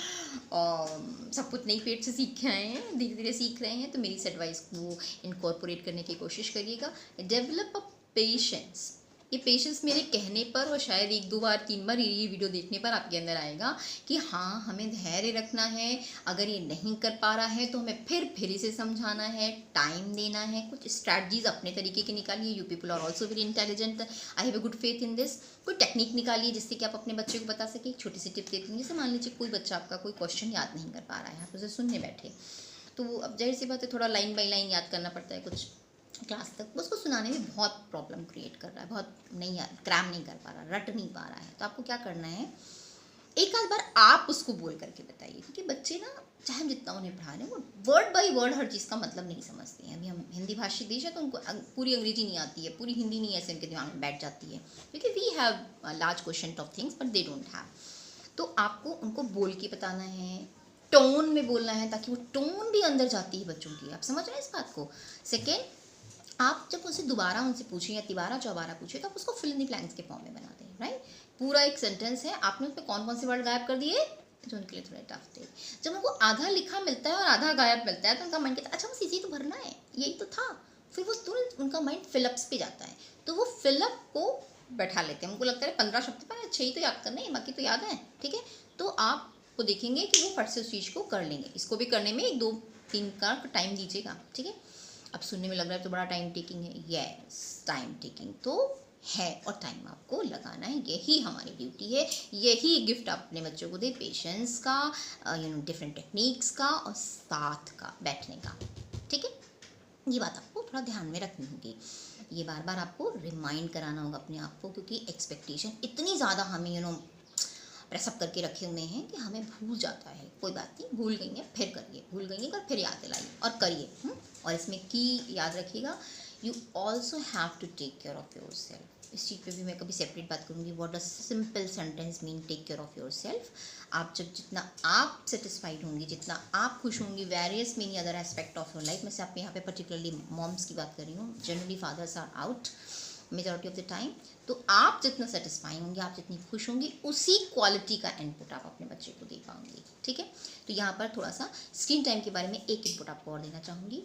और सब कुछ नई पेट से सीख के आए हैं, धीरे धीरे सीख रहे हैं, तो मेरी एडवाइस को इनकॉर्पोरेट करने की कोशिश करिएगा। डेवलप अ पेशेंस ये पेशेंस मेरे कहने पर और शायद 1-2 बार 3 बार ये वीडियो देखने पर आपके अंदर आएगा कि हाँ, हमें धैर्य रखना है। अगर ये नहीं कर पा रहा है तो हमें फिर इसे समझाना है, टाइम देना है, कुछ स्ट्रैटेजीज अपने तरीके की निकालिए। You people are also very intelligent, I have a good faith in this. कोई टेक्निक निकालिए जिससे कि आप अपने बच्चे को बता सकें। एक छोटी सी टिप देती हूँ, जैसे मान लीजिए कोई बच्चा आपका कोई क्वेश्चन याद नहीं कर पा रहा है, आप उसे सुनने बैठे, तो अब जाहिर सी बात है थोड़ा लाइन बाई लाइन याद करना पड़ता है कुछ क्लास तक, उसको सुनाने में बहुत प्रॉब्लम क्रिएट कर रहा है, बहुत नहीं याद, क्रैम नहीं कर पा रहा, रट नहीं पा रहा है। तो आपको क्या करना है, एक आध बार आप उसको बोल करके बताइए, क्योंकि बच्चे ना चाहे हम जितना उन्हें पढ़ा रहे हैं वो वर्ड बाय वर्ड हर चीज़ का मतलब नहीं समझते हैं। अभी हम हिंदी भाषी देश है तो उनको पूरी अंग्रेजी नहीं आती है, पूरी हिंदी नहीं ऐसे उनके दिमाग में बैठ जाती है, क्योंकि we have large question of things but they don't have. तो आपको उनको बोल के बताना है, टोन में बोलना है, ताकि वो टोन भी अंदर जाती है बच्चों की। आप समझ रहे हैं इस बात को। सेकेंड, आप जब उनसे दोबारा उनसे पूछें या तिबारा चौबारा पूछे तो आप उसको फिल इन द ब्लैंक्स के फॉर्म में बना दें, राइट। पूरा एक सेंटेंस है, आपने उसमें कौन कौन से वर्ड गायब कर दिए जो उनके लिए थोड़े टफ थे। जब उनको आधा लिखा मिलता है और आधा गायब मिलता है तो उनका माइंड कहता है अच्छा बस इसी तो भरना है, यही तो था। फिर वो तुरंत उनका माइंड फिलअप्स पे जाता है, तो वो फिलअप को बैठा लेते हैं। उनको लगता है 15 शब्द पर 6 ही तो याद करने हैं, बाकी तो याद है, ठीक है। तो आप वो देखेंगे कि वो फट से उस चीज़ को कर लेंगे। इसको भी करने में 1-2-3 का टाइम दीजिएगा, ठीक है। अब सुनने में लग रहा है तो बड़ा टाइम टेकिंग है, यस टाइम टेकिंग तो है, और टाइम आपको लगाना है। यही हमारी ड्यूटी है, यही गिफ्ट आप अपने बच्चों को दे, पेशेंस का, डिफरेंट टेक्निक्स का और साथ का बैठने का, ठीक है। ये बात आपको थोड़ा ध्यान में रखनी होगी, ये बार बार आपको रिमाइंड कराना होगा अपने आप को, क्योंकि एक्सपेक्टेशन इतनी ज़्यादा हमें प्रेसअप करके रखे हुए हैं कि हमें भूल जाता है। कोई बात नहीं, भूल गई हैं फिर करिए, भूल गई हैं पर फिर याद दिलाइए और करिए। और इसमें की याद रखिएगा, you also have to take care of yourself. इस चीज़ पे भी मैं कभी सेपरेट बात करूँगी। What does simple sentence mean take care of yourself. आप जब जितना आप सेटिस्फाइड होंगी, जितना आप खुश होंगी various many other aspect of your life में से, आप यहाँ पे पर्टिकुलरली मॉम्स की बात कर रही हूँ, generally fathers are out majority of the time, तो आप जितना सेटिस्फाई होंगे, आप जितनी खुश होंगी, उसी क्वालिटी का इनपुट आप अपने बच्चे को दे पाओगे, ठीक है। तो यहाँ पर थोड़ा सा स्क्रीन टाइम के बारे में एक इनपुट आपको और देना चाहूँगी।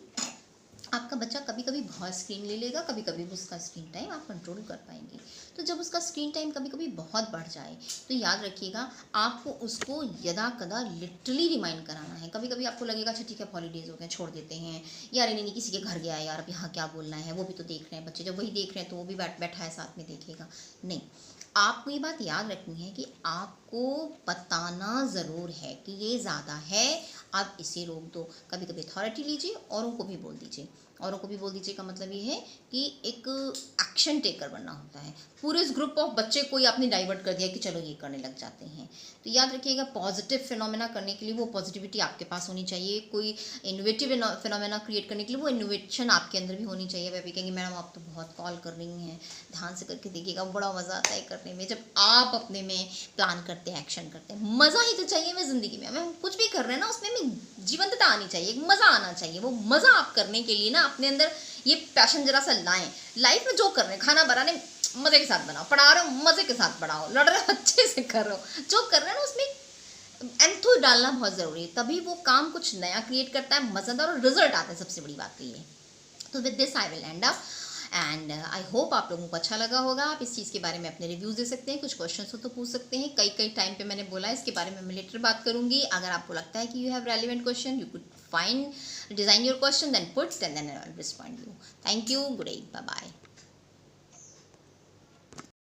आपका बच्चा कभी कभी बहुत स्क्रीन ले लेगा, कभी कभी उसका स्क्रीन टाइम आप कंट्रोल कर पाएंगे। तो जब उसका स्क्रीन टाइम कभी कभी बहुत बढ़ जाए तो याद रखिएगा, आपको उसको यदा कदा लिटरली रिमाइंड कराना है। कभी कभी आपको लगेगा अच्छा ठीक है हॉलीडेज हो गए, छोड़ देते हैं यार, नहीं किसी के घर गया है यार, अब यहाँ क्या बोलना है, वो भी तो देख रहे हैं बच्चे, जब वही देख रहे हैं तो वो भी बैठा है साथ में देखेगा। नहीं, आपको ये बात याद रखनी है कि आपको बताना ज़रूर है कि ये ज़्यादा है, आप इसे रोक दो। कभी कभी अथॉरिटी लीजिए, औरों को भी बोल दीजिए। औरों को भी बोल दीजिए का मतलब ये है कि एक एक्शन टेकर बनना होता है। पूरे इस ग्रुप ऑफ बच्चे को ही आपने डाइवर्ट कर दिया कि चलो ये करने लग जाते हैं। तो याद रखिएगा, पॉजिटिव फिनोमेना करने के लिए वो पॉजिटिविटी आपके पास होनी चाहिए। कोई इनोवेटिव फिनोमेना क्रिएट करने के लिए वो इनोवेशन आपके अंदर भी होनी चाहिए। वह भी कहेंगे मैडम आप तो बहुत कॉल कर रही हैं, ध्यान से करके देखिएगा, बड़ा मज़ा आता है करने में। जब आप अपने में प्लान करते हैं, एक्शन करते हैं, मज़ा ही तो चाहिए हमें ज़िंदगी में। हमें कुछ भी कर रहे हैं ना, उसमें हमें जीवंतता आनी चाहिए, एक मज़ा आना चाहिए। वो मज़ा आप करने के लिए ना अपने अंदर ये पैशन जरा सा लाएं। लाइफ में जो कर रहे हैं, खाना बनाने मज़े के साथ बनाओ, पढ़ा रहे हो मज़े के साथ पढ़ाओ, लड़ रहे हो अच्छे से कर रहे हो, जो कर रहे हैं ना उसमें एंथो डालना बहुत ज़रूरी है। तभी वो काम कुछ नया क्रिएट करता है, मज़ेदार और रिजल्ट आता है। सबसे बड़ी बात तो ये। तो with this I will and up and I hope आप लोगों को अच्छा लगा होगा। आप इस चीज़ के बारे में अपने रिव्यूज़ दे सकते हैं, कुछ क्वेश्चन हो तो पूछ सकते हैं। कई टाइम पे मैंने बोला है इसके बारे में मैं लेटर बात करूंगी। अगर आपको लगता है कि you have relevant question, you could find design your question, then puts, then I will respond you. Thank you, good day, bye bye.